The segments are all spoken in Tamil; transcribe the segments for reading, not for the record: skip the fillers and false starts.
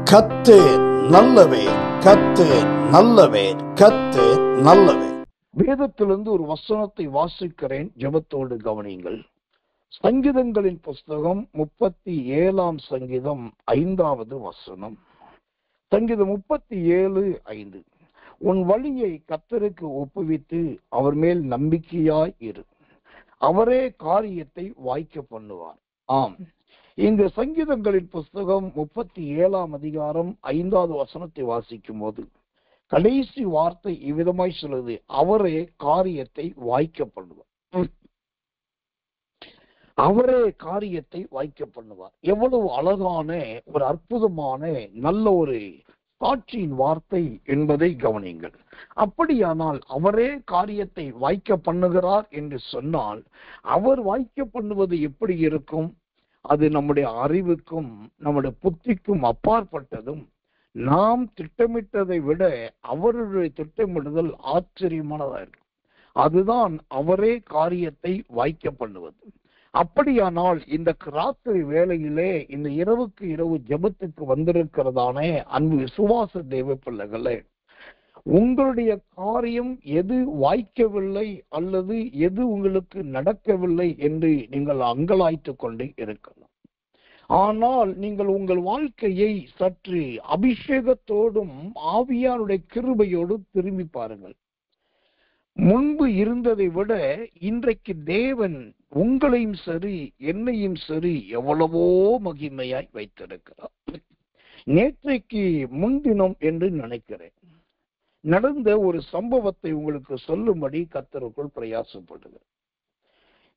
கர்த்தர் நல்லவர், கர்த்தர் நல்லவர், கர்த்தர் நல்லவர். வேதத்திலிருந்து ஒரு வசனத்தை வாசிக்கிறேன், ஜெபத்தோடு கவனியுங்கள். சங்கீதங்களின் புஸ்தகம் 37 சங்கீதம் 5வது வசனம். சங்கீதம் 37:5. உன் வழியை கர்த்தருக்கு ஒப்புவித்து அவர் மேல் நம்பிக்கையாய் இரு, அவரே காரியத்தை வாய்க்க பண்ணுவார். ஆம், இந்த சங்கீதங்களின் புஸ்தகம் 37 அதிகாரம் 5வது வசனத்தை வாசிக்கும் போது கடைசி வார்த்தை இவ்விதமாய் சொல்லுது, அவரே காரியத்தை வாய்க்க பண்ணுவார். அவரே காரியத்தை வாய்க்க பண்ணுவார். எவ்வளவு அழகான ஒரு அற்புதமான நல்ல ஒரு சாட்சியின் வார்த்தை என்பதை கவனியுங்கள். அப்படியானால் அவரே காரியத்தை வாய்க்க பண்ணுகிறார் என்று சொன்னால், அவர் வாய்க்க பண்ணுவது எப்படி இருக்கும்? அது நம்முடைய அறிவுக்கும் நம்முடைய புத்திக்கும் அப்பாற்பட்டதும், நாம் திட்டமிட்டதை விட அவருடைய திட்டமிடுதல் ஆச்சரியமானதா இருக்கும். அதுதான் அவரே காரியத்தை வாய்க்க பண்ணுவது. அப்படியானால் இந்த ராத்திரி வேளையிலே இந்த இரவுக்கு இரவு ஜெபத்துக்கு வந்திருக்கிறதானே அன்பு விசுவாச தேவ பிள்ளைகளே, உங்களுடைய காரியம் எது வாய்க்கவில்லை அல்லது எது உங்களுக்கு நடக்கவில்லை என்று நீங்கள் அங்கலாய்த்து கொண்டு இருக்கலாம். ஆனால் நீங்கள் உங்கள் வாழ்க்கையை சற்று அபிஷேகத்தோடும் ஆவியாருடைய கிருபையோடு திரும்பி பாருங்கள். முன்பு இருந்ததை விட இன்றைக்கு தேவன் உங்களையும் சரி என்னையும் சரி எவ்வளவோ மகிமையாய் வைத்திருக்கிறார். நேற்றைக்கு முன்தினம் என்று நினைக்கிறேன் நடந்த ஒரு சம்பவத்தை உங்களுக்கு சொல்லும்படி கர்த்தருக்குள் பிரயாசப்படுகிறேன்.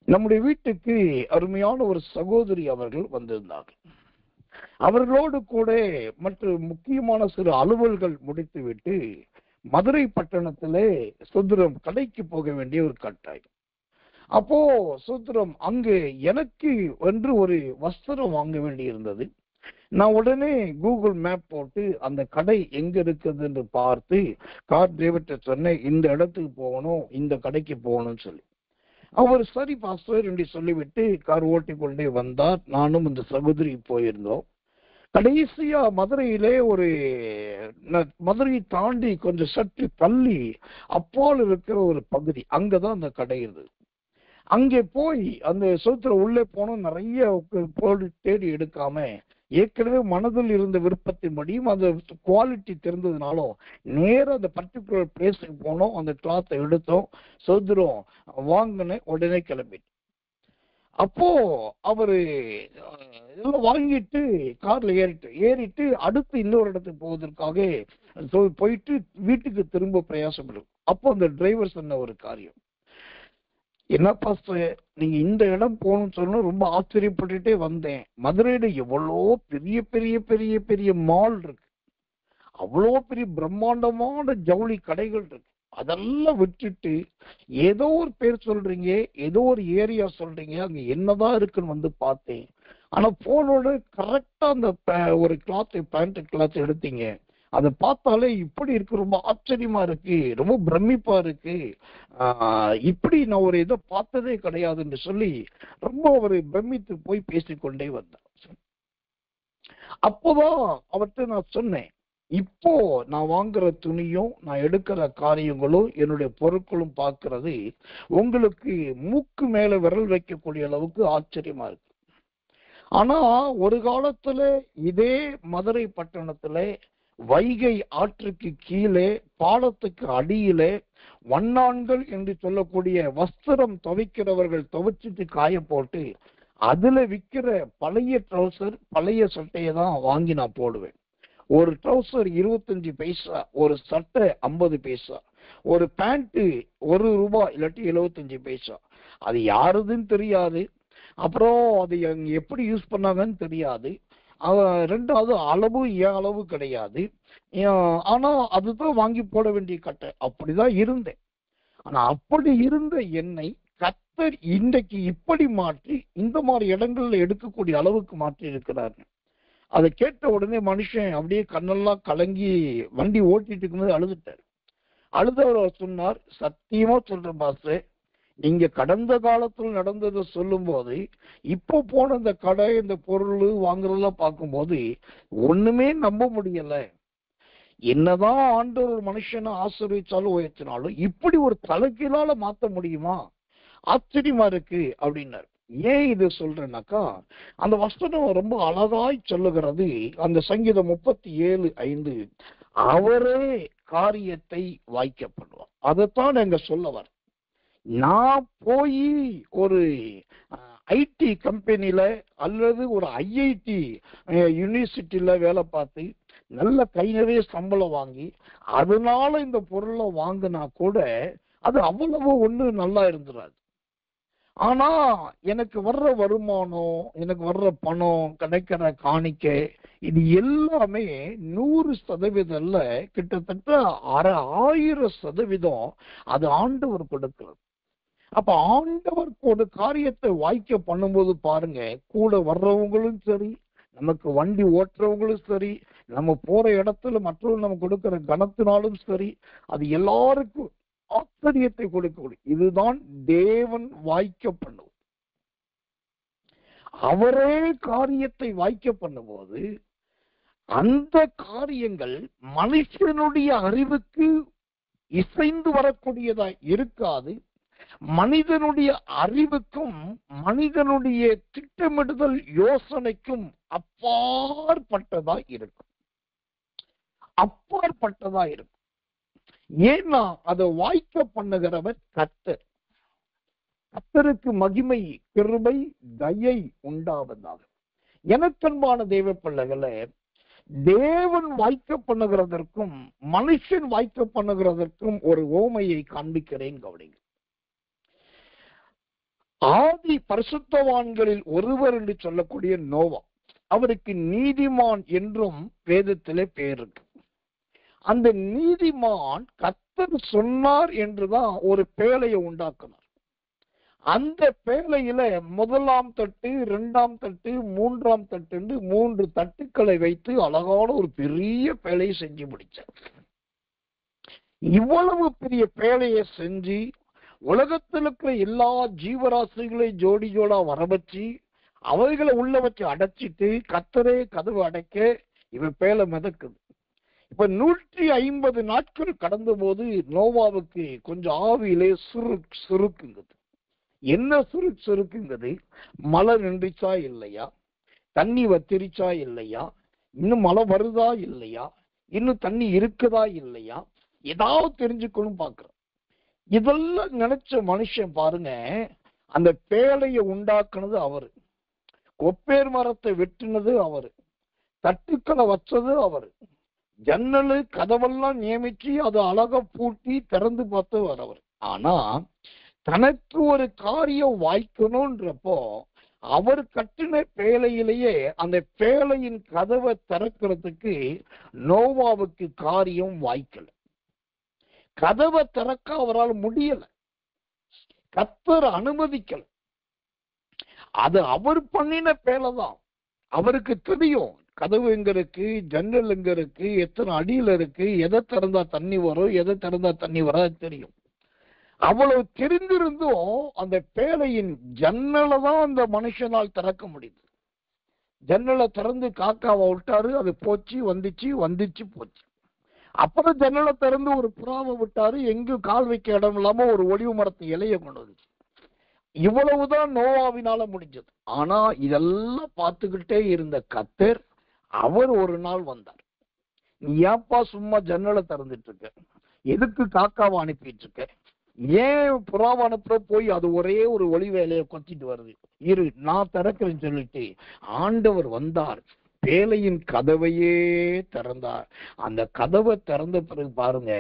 நம்முடைய வீட்டுக்கு அருமையான ஒரு சகோதரி அவர்கள் வந்திருந்தார்கள். அவர்களோடு கூட மற்ற முக்கியமான சில அலுவல்கள் முடித்துவிட்டு மதுரை பட்டணத்திலே சுந்தரம் கடைக்கு போக வேண்டிய ஒரு கட்டாயம். அப்போ சுந்தரம் அங்கு எனக்கு என்று ஒரு வஸ்திரம் வாங்க வேண்டி இருந்தது. நான் உடனே கூகுள் மேப் போட்டு அந்த கடை எங்க இருக்குது என்று பார்த்து கார் டிரைவர்கிட்ட சொன்னேன், இந்த இடத்துக்கு போகணும், இந்த கடைக்கு போகணும்னு சொல்லி. அவர் சரி பாஸ்டர் என்று சொல்லிவிட்டு கார் ஓட்டி கொண்டே வந்தார். நானும் இந்த சகோதரி போயிருந்தோம். கடைசியா மதுரையிலே ஒரு மதுரையை தாண்டி கொஞ்சம் சற்று தள்ளி அப்பால் இருக்கிற ஒரு பகுதி, அங்கதான் அந்த கடை இருந்தது. அங்கே போய் அந்த சோத்திர உள்ளே போனோம். நிறைய தேடி எடுக்காம ஏற்கனவே மனதில் இருந்த விருப்பத்தின்படியும் அந்த குவாலிட்டி தெரிந்ததுனாலும் நேரம் அந்த பர்டிகுலர் பிளேஸுக்கு போனோம். அந்த கிளாத்தை எடுத்தோம், சோதரம் வாங்கின உடனே கிளம்பிட்டோம். அப்போ அவரு எல்லாம் வாங்கிட்டு கார்ல ஏறிட்டு அடுத்து இன்னொரு இடத்துக்கு போவதற்காக போயிட்டு வீட்டுக்கு திரும்ப பிரயாசப்படும். அப்போ அந்த டிரைவர் சொன்ன ஒரு காரியம், என்ன பாஸ்டர் நீங்க இந்த இடம் போகணும்னு சொன்னா ரொம்ப ஆச்சரியப்பட்டுட்டே வந்தேன். மதுரையில எவ்வளோ பெரிய பெரிய பெரிய பெரிய மால் இருக்கு, அவ்வளோ பெரிய பிரம்மாண்டமான ஜவுளி கடைகள் இருக்கு. அதெல்லாம் விட்டுட்டு ஏதோ ஒரு பேர் சொல்றீங்க, ஏதோ ஒரு ஏரியா சொல்றீங்க, அங்க என்னதான் இருக்குன்னு வந்து பார்த்தேன். ஆனா போனோட கரெக்டா அந்த ஒரு பேண்ட் கிளாத் எடுத்தீங்க. அதை பார்த்தாலே இப்படி இருக்கு, ரொம்ப ஆச்சரியமா இருக்கு, ரொம்ப பிரமிப்பா இருக்கு, இப்படி நான் ஒரு இதை பார்த்ததே கிடையாதுன்னு சொல்லி ரொம்ப ஒரு பிரமித்து போய் பேசிக்கொண்டே வந்தேன். அப்போதான் அவர்கிட்ட நான் சொன்னேன், இப்போ நான் வாங்குற துணியும் நான் எடுக்கிற காரியங்களும் என்னுடைய பொருட்களும் பார்க்கறது உங்களுக்கு மூக்கு மேல விரல் வைக்கக்கூடிய அளவுக்கு ஆச்சரியமா இருக்கு. ஆனா ஒரு காலத்துல இதே மதுரை பட்டணத்துல வைகை ஆற்றுக்கு கீழே பாலத்துக்கு அடியிலே வண்ணான்கள் என்று சொல்லக்கூடிய வஸ்திரம் துவைக்கிறவர்கள் துவைச்சிட்டு காய போட்டு அதுல விற்கிற பழைய ட்ரௌசர் பழைய சட்டையை தான் வாங்கி நான் போடுவேன். ஒரு ட்ரௌசர் 25 பைசா, ஒரு சட்டை 50 பைசா, ஒரு பேண்ட் 1 ரூபாய் இல்லாட்டி 75 பைசா. அது யாருதுன்னு தெரியாது, அப்புறம் அது எப்படி யூஸ் பண்ணாங்கன்னு தெரியாது. ரெண்டாவது அளவு என் அளவு கிடையாது. ஆனா அதுதான் வாங்கி போட வேண்டிய கட்டை. அப்படிதான் இருந்தேன். ஆனா அப்படி இருந்த என்னை கர்த்தர் இன்றைக்கு இப்படி மாற்றி இந்த மாதிரி இடங்கள்ல எடுக்கக்கூடிய அளவுக்கு மாற்றி இருக்கிறாரு. அதை கேட்ட உடனே மனுஷன் அப்படியே கண்ணெல்லாம் கலங்கி வண்டி ஓட்டிட்டு இருக்கும்போது அழுதுட்டார். அழுதவர் சொன்னார், சத்தியமா சொல்றேன் பாஸ், நீங்க கடந்த காலத்துல நடந்ததை சொல்லும் போது இப்போ போன இந்த கடை இந்த பொருள் வாங்குறதெல்லாம் பார்க்கும்போது ஒண்ணுமே நம்ப முடியல. என்னதான் ஆண்டவர் ஒரு மனுஷனை ஆசீர்வதிச்சாலும் உயர்த்தினாலும் இப்படி ஒரு தலைகீழால மாத்த முடியுமா, ஆச்சரியமா இருக்கு அப்படின்னாரு. ஏன் இது சொல்றேன்னாக்கா, அந்த வசனம் ரொம்ப அழகாய் சொல்லுகிறது. அந்த சங்கீதம் 37:5, அவரே காரியத்தை வாய்க்க பண்ணுவார். அதைத்தான் எங்க சொல்ல வர. நான் போய் ஒரு ஐடி கம்பெனில அல்லது ஒரு ஐஐடி யூனிவர்சிட்டியில வேலை பார்த்து நல்ல கை நிறைய சம்பளம் வாங்கி அதனால இந்த பொருளை வாங்கினா கூட அது அவ்வளவு ஒண்ணு நல்லா இருந்துடாது. ஆனா எனக்கு வர்ற வருமானம், எனக்கு வர்ற பணம், கிடைக்கிற காணிக்கை, இது எல்லாமே 100% கிட்டத்தட்ட 1000% அது ஆண்டவர் கொடுக்கிறது. அப்ப ஆண்டவர் ஒரு காரியத்தை வாய்க்க பண்ணும்போது பாருங்க, கூட வர்றவங்களும் சரி, நமக்கு வண்டி ஓட்டுறவங்களும் சரி, நம்ம போற இடத்துல மற்றவங்க நம்ம கொடுக்கிற கனத்தினாலும் சரி, அது எல்லாருக்கும் ஆச்சரியத்தை கொடுக்கக்கூடிய இதுதான் தேவன் வாய்க்க பண்ணுவது. அவரே காரியத்தை வாய்க்க பண்ணும்போது அந்த காரியங்கள் மனுஷனுடைய அறிவுக்கு இசைந்து வரக்கூடியதா இருக்காது. மனிதனுடைய அறிவுக்கும் மனிதனுடைய திட்டமிடுதல் யோசனைக்கும் அப்பாற்பட்டதா இருக்கும். அப்பாற்பட்டதா இருக்கும். ஏன்னா அதை வாய்க்க பண்ணுகிறவர் கர்த்தர். கர்த்தருக்கு மகிமை, கிருபை, தயை உண்டாவதாக. எனக்கன்பான தேவ பிள்ளைகளே, தேவன் வாய்க்க பண்ணுகிறதற்கும் மனுஷன் வாய்க்க பண்ணுகிறதற்கும் ஒரு ஓமையை காண்பிக்கிறேன், கவனிங்க. ஆதி பரிசுத்தவான்களில் ஒருவர் என்று சொல்லக்கூடிய நோவா, அவருக்கு நீதிமான் என்றும் வேதத்திலே பேர் இருக்கு. அந்த நீதிமான் கர்த்தர் சொன்னார் என்றுதான் ஒரு பேழையை உண்டாக்கினார். அந்த பேழையில 1ஆம் தட்டு, 2ஆம் தட்டு, 3ஆம் தட்டு என்று 3 தட்டுக்களை வைத்து அழகான ஒரு பெரிய பேழையை செஞ்சு முடிச்சார். இவ்வளவு பெரிய பேழையை செஞ்சு உலகத்தில் இருக்கிற எல்லா ஜீவராசிகளை ஜோடி ஜோடா வரவச்சு அவைகளை உள்ள வச்சு அடைச்சிட்டு கர்த்தரே கதவு அடைக்க இவன் பேழை மிதக்குது. இப்ப 150 நாட்கள் கடந்த போது நோவாவுக்கு கொஞ்சம் ஆவியிலே சுருக்குங்குது. என்ன சுருக்குங்குது? மழை நின்றுச்சா இல்லையா, தண்ணி வத்திரிச்சா இல்லையா, இன்னும் மழை வருதா இல்லையா, இன்னும் தண்ணி இருக்குதா இல்லையா, ஏதாவது தெரிஞ்சுக்கணும் பாக்குறோம். இதெல்லாம் நினைச்ச மனுஷன் பாருங்க, அந்த பேழையை உண்டாக்குனது அவரு, கொப்பேர் மரத்தை வெட்டினது அவரு, தட்டுக்களை வச்சது அவரு, ஜன்னலு கதவெல்லாம் நியமிச்சு அதை அழகா பூட்டி திறந்து பார்த்தவர் அவர். ஆனா தனக்கு ஒரு காரியம் வாய்க்கணும்ன்றப்போ அவர் கட்டின பேழையிலேயே அந்த பேழையின் கதவை திறக்கிறதுக்கு நோவாவுக்கு காரியம் வாய்க்கல. கதவை திறக்க அவரால் முடியல. கர்த்தர் அனுமதிக்கல. அது அவர் பண்ணின பேழைதான். அவருக்கு தெரியும் கதவு எங்க இருக்கு, ஜன்னல் எங்க இருக்கு, எத்தனை அடியில இருக்கு, எதை திறந்தா தண்ணி வரும், எதை திறந்தா தண்ணி வராது தெரியும். அவ்வளவு தெரிந்திருந்தும் அந்த பேழையின் ஜன்னலை தான் அந்த மனுஷனால் திறக்க முடியுது. ஜன்னலை திறந்து காக்காவை விட்டாரு, அது போச்சு, வந்துச்சு போச்சு. அப்புறம் ஜன்னலை திறந்து ஒரு புறாவை விட்டாரு, எங்கு கால் வைக்க இடம் இல்லாம ஒரு ஒளிவு மரத்து இலையை கொண்டு வந்துச்சு. இவ்வளவுதான் நோவாவினால முடிஞ்சது. ஆனா இதெல்லாம் பார்த்துக்கிட்டே இருந்த கர்த்தர் அவர் ஒரு நாள் வந்தார். நீ ஏப்பா சும்மா ஜன்னலை திறந்துட்டு இருக்க, எதுக்கு காக்காவை அனுப்பிட்டு இருக்க, ஏன் புறாவை அனுப்புற, போய் அது ஒரே ஒரு ஒளி வேலையை கொத்திட்டு வருது, இரு நான் திறக்கிறேன்னு சொல்லிட்டு ஆண்டவர் வந்தார். பேழையின் கதவையே திறந்தார். அந்த கதவை திறந்த பிறகு பாருங்க,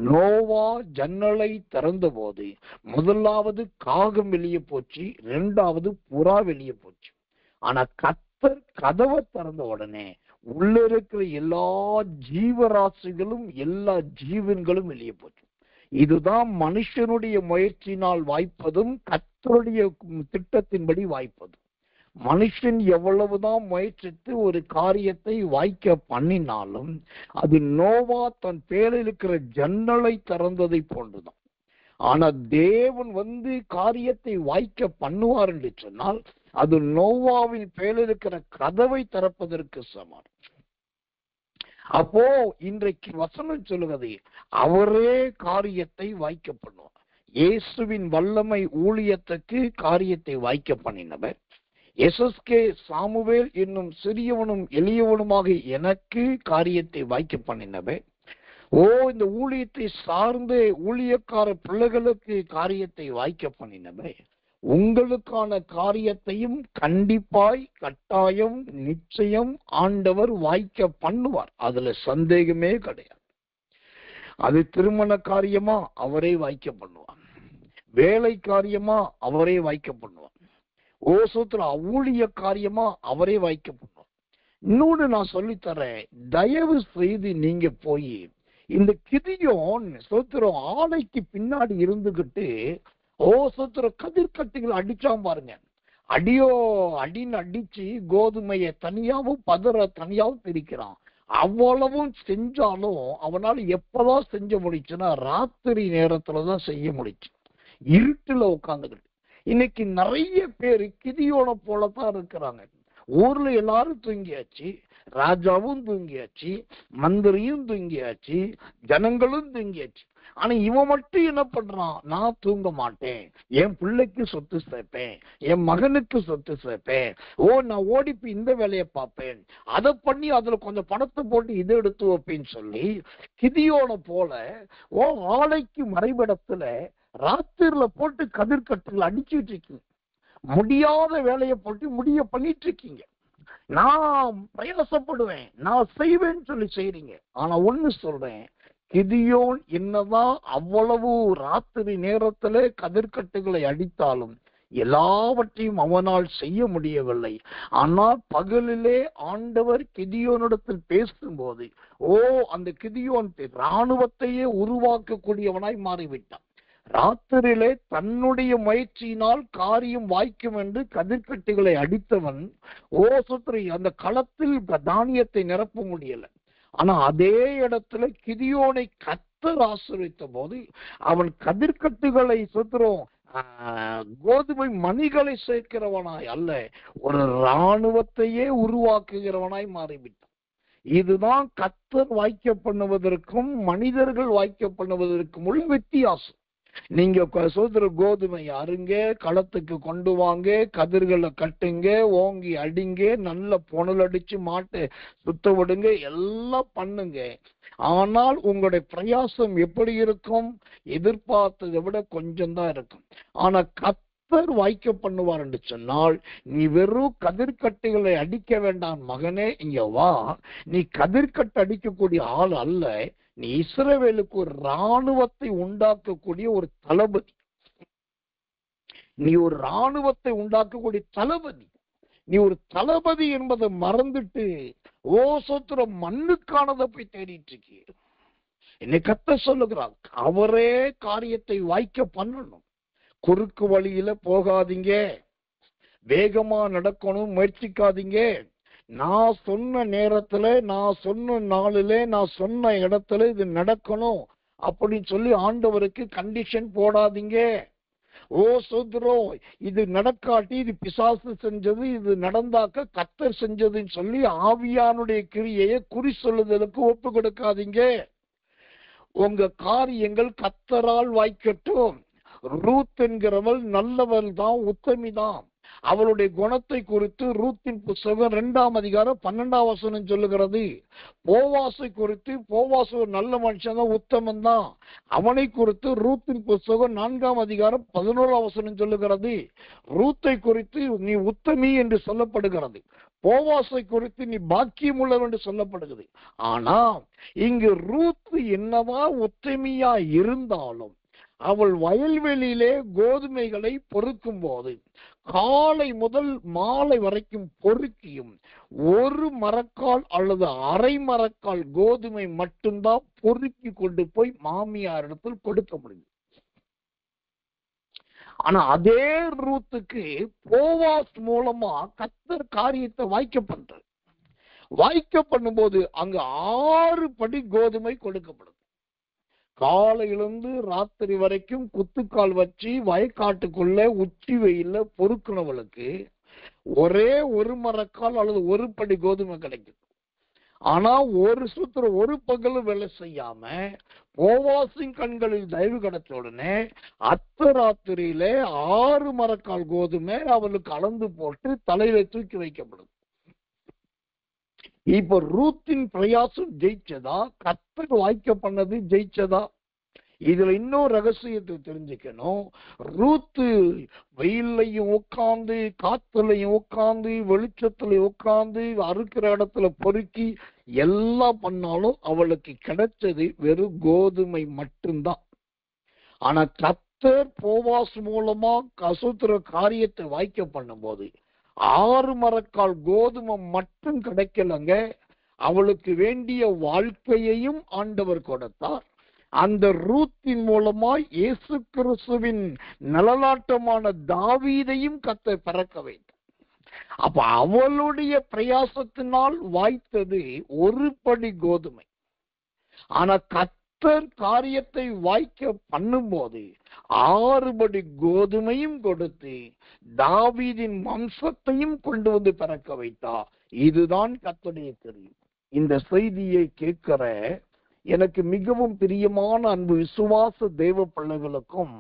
நோவா ஜன்னலை திறந்த போது முதலாவது காகம் வெளியே போச்சு, 2வது புறா வெளியே போச்சு. ஆனா கர்த்தர் கதவை திறந்த உடனே உள்ள இருக்கிற எல்லா ஜீவராசிகளும் எல்லா ஜீவன்களும் வெளியே போச்சு. இதுதான் மனுஷனுடைய முயற்சியினால் வாய்ப்பதும் கர்த்தருடைய திட்டத்தின்படி வாய்ப்பதும். மனுஷன் எவ்வளவுதான் முயற்சித்து ஒரு காரியத்தை வாய்க்க பண்ணினாலும் அது நோவா தன் பேரில் இருக்கிற ஜன்னலை திறந்ததை போன்றுதான். ஆனா தேவன் காரியத்தை வாய்க்க பண்ணுவார் என்று சொன்னால் அது நோவாவின் பேரில் இருக்கிற கதவை திறப்பதற்கு சமம். அப்போ இன்றைக்கு வசனம் சொல்லுவது அவரே காரியத்தை வாய்க்க பண்ணுவார். இயேசுவின் வல்லமை ஊழியத்துக்கு காரியத்தை வாய்க்க பண்ணினவர். எஸ்எஸ்கே சாமுவேல் என்னும் சிறியவனும் எளியவனுமாக எனக்கு காரியத்தை வாய்க்க பண்ணினவர். இந்த ஊழியத்தை சார்ந்த ஊழியக்கார பிள்ளைகளுக்கு காரியத்தை வாய்க்க பண்ணினவர். உங்களுக்கான காரியத்தையும் கண்டிப்பாய் கட்டாயம் நிச்சயம் ஆண்டவர் வாய்க்க பண்ணுவார். அதுல சந்தேகமே கிடையாது. அது திருமண காரியமா அவரே வாய்க்க பண்ணுவார், வேலை காரியமா அவரே வாய்க்க பண்ணுவார், ஊழிய காரியமா அவரே வாய்க்க பண்ணுவார். இன்னொன்னு நான் சொல்லித்தரேன், தயவு செய்து நீங்க போய் இந்த கிதியோன் சோத்திரம் ஆலைக்கு பின்னாடி இருந்துகிட்டு கதிர்கட்டுகள் அடிச்சான் பாருங்க. அடின்னு அடிச்சு கோதுமையை தனியாவும் பதற தனியாவும் பிரிக்கிறான். அவ்வளவும் செஞ்சாலும் அவனால எப்பதான் செஞ்ச முடிச்சுன்னா ராத்திரி நேரத்துலதான் செய்ய முடிச்சு, இருட்டுல உட்காந்துக்கிட்டு. இன்னைக்கு நிறைய பேரு கிதியோனை போலதான் இருக்கிறாங்க. ஊர்ல எல்லாரும் தூங்கியாச்சு, ராஜாவும் தூங்கியாச்சு, மந்திரியும் தூங்கியாச்சு, ஜனங்களும் தூங்கியாச்சு. ஆனா இவன் மட்டும் என்ன பண்றான், நான் தூங்க மாட்டேன், என் பிள்ளைக்கு சொத்து சேர்ப்பேன், என் மகனுக்கு சொத்து சேர்ப்பேன், நான் ஓடிப்பி இந்த வேலையை பார்ப்பேன், அதை பண்ணி அதுல கொஞ்சம் பணத்தை போட்டு இதை எடுத்து வைப்பேன்னு சொல்லி கிதியோனை போல ஆலைக்கு மறைவிடத்துல ராத்திரில போட்டு கதிர்கட்டுகள் அடிச்சுட்டு இருக்கீங்க. முடியாத வேலையை போட்டு முடிய பண்ணிட்டு இருக்கீங்க. நான் பிரயாசப்படுவேன், நான் செய்வேன்னு சொல்லி செய்றீங்க. ஆனா ஒண்ணு சொல்றேன், கிதியோன் என்னதான் அவ்வளவு ராத்திரி நேரத்திலே கதிர்கட்டுகளை அடித்தாலும் எல்லாவற்றையும் அவனால் செய்ய முடியவில்லை. ஆனால் பகலிலே ஆண்டவர் கிதியோனிடத்தில் பேசும்போது அந்த கிதியோன் இராணுவத்தையே உருவாக்கக்கூடியவனாய் மாறிவிட்டான். ராத்திரியிலே தன்னுடைய முயற்சியினால் காரியம் வாய்க்கும் என்று கதிர்கட்டுகளை அடித்தவன் அந்த களத்தில் தானியத்தை நிரப்ப முடியல. ஆனா அதே இடத்துல கிதியோனை கர்த்தர் ஆசீர்வதித்த போது அவன் கதிர்கட்டுகளை கோதுமை மணிகளை சேர்க்கிறவனாய் அல்ல, ஒரு இராணுவத்தையே உருவாக்குகிறவனாய் மாறிவிட்டான். இதுதான் கர்த்தர் வாய்க்க பண்ணுவதற்கும் மனிதர்கள் வாய்க்க பண்ணுவதற்கும் உள்ள வித்தியாசம். நீங்க கோதுமை அருங்க, களத்துக்கு கொண்டு வாங்க, கதிர்களை கட்டுங்க, ஓங்கி அடிங்க, நல்ல புனல் அடிச்சு மாட்டை சுத்த விடுங்க, எல்லாம் பண்ணுங்க. ஆனால் உங்களுடைய பிரயாசம் எப்படி இருக்கும், எதிர்பார்த்ததை விட கொஞ்சம் தான் இருக்கும். ஆனா கர்த்தர் வாய்க்க பண்ணுவார் என்று சொன்னால், நீ வெறும் கதிர்கட்டுகளை அடிக்க வேண்டாம் மகனே, இங்க வா, நீ கதிர்கட்டு அடிக்கக்கூடிய ஆள் அல்ல, நீ இஸ்ரவேலுக்கு ஒரு இராணுவத்தை உண்டாக்கக்கூடிய ஒரு தளபதி. நீ ஒரு இராணுவத்தை உண்டாக்கக்கூடிய தளபதி. நீ ஒரு தளபதி என்பதை மறந்துட்டு மண்ணுக்கானதை போய் தேடிட்டு இருக்கீ. என்னை கர்த்தர் சொல்லுகிறார், அவரே காரியத்தை வாய்க்க பண்ணணும். குறுக்கு வழியில போகாதீங்க, வேகமா நடக்கணும் முயற்சிக்காதீங்க. நான் சொன்ன நேரத்துல, நான் சொன்ன நாளில, நான் சொன்ன இடத்துல இது நடக்கணும் அப்படின்னு சொல்லி ஆண்டவருக்கு கண்டிஷன் போடாதீங்க. இது நடக்காட்டி இது பிசாசு செஞ்சது, இது நடந்தாக்க கர்த்தர் செஞ்சதுன்னு சொல்லி ஆவியானுடைய கிரியையை குறி சொல்லுதலுக்கு ஒப்பு கொடுக்காதீங்க. உங்க காரியங்கள் கர்த்தரால் வாய்க்கட்டும். ரூத் என்கிறவள் நல்லவள் தான், உத்தமிதான். அவளுடைய குணத்தை குறித்து ரூத்தின் புத்தகம் 2ஆம் அதிகாரம் 12ஆம் வசனம் சொல்லுகிறது. போவாசை குறித்து, போவாசு ஒரு நல்ல மனுஷன் தான், உத்தமன் தான், அவனை குறித்து ரூத்தின் புத்தகம் 4ஆம் அதிகாரம் 11ஆம் வசனம் சொல்லுகிறது. ரூத்தை குறித்து நீ உத்தமி என்று சொல்லப்படுகிறது, போவாசை குறித்து நீ பாக்கியம் உள்ளவர் என்று சொல்லப்படுகிறது. ஆனா இங்கு ரூத் என்னதான் உத்தமியா இருந்தாலும் அவள் வயல்வெளியிலே கோதுமைகளை பொறுக்கும் போது காலை முதல் மாலை வரைக்கும் பொறுக்கியும் ஒரு மரக்கால் அல்லது அரை மரக்கால் கோதுமை மட்டும்தான் பொறுக்கி கொண்டு போய் மாமியார் இடத்தில் கொடுக்க முடியும். ஆனா அதே ரூத்துக்கு போவாஸ் மூலமா கர்த்தர் காரியத்தை வாய்க்க பண்றார். வாய்க்க பண்ணும்போது அங்கு 6 படி கோதுமை கொடுக்கப்படுது. காலையிலிருந்து ராத்திரி வரைக்கும் குத்துக்கால் வச்சு வயக்காட்டுக்குள்ள உச்சி வெயில பொறுக்குனவளுக்கு ஒரே 1 மரக்கால் அல்லது 1 படி கோதுமை கிடைக்குது. ஆனா ஒரு சூத்திரம் ஒரு பகலும் வேலை செய்யாம போவாசின் கண்களில் தயவு கிடைச்ச உடனே அர்த்தராத்திரியில 6 மரக்கால் கோதுமை அவளுக்கு அளந்து போட்டு தலையில தூக்கி வைக்கப்படுது. இப்ப ரூத்தின் பிரயாசம் ஜெயிச்சதா, கர்த்தர் வாய்க்க பண்ணது ஜெயிச்சதா? இதுல இன்னொரு ரகசியத்தை தெரிஞ்சுக்கணும். ரூத்து வெயிலையும் உட்கார்ந்து, காத்துலையும் உட்கார்ந்து, வெளிச்சத்துலயும் உட்கார்ந்து, அறுக்கிற இடத்துல பொறுக்கி எல்லாம் பண்ணாலும் அவளுக்கு கிடைச்சது வெறும் கோதுமை மட்டும்தான். ஆனா கர்த்தர் போவாஸ் மூலமா கசுத்திர காரியத்தை வாய்க்க பண்ணும் போது 6 மரக்கால் கோதுமை மட்டும் கிடைக்கலங்க, அவளுக்கு வேண்டிய வாழ்க்கையையும் ஆண்டவர் கொடுத்தார். அந்த ரூத்தின் மூலமா இயேசு கிறிஸ்துவின் நலலாட்டமான தாவீதையும் கர்த்தர் பிறக்க வைத்தார். அப்ப அவளுடைய பிரயாசத்தினால் வாய்த்தது 1 படி கோதுமை. ஆனா கர்த்தர் காரியத்தை வாய்க்க பண்ணும்போது 6 படி கோதுமையும் கொடுத்து தாவீதின் வம்சத்தையும் கொண்டு வந்து பிறக்க வைத்தா. இதுதான் கர்த்தருடைய தெரியும். இந்த செய்தியை கேட்கிற எனக்கு மிகவும் பிரியமான அன்பு விசுவாச தேவ பிள்ளைகளுக்கும்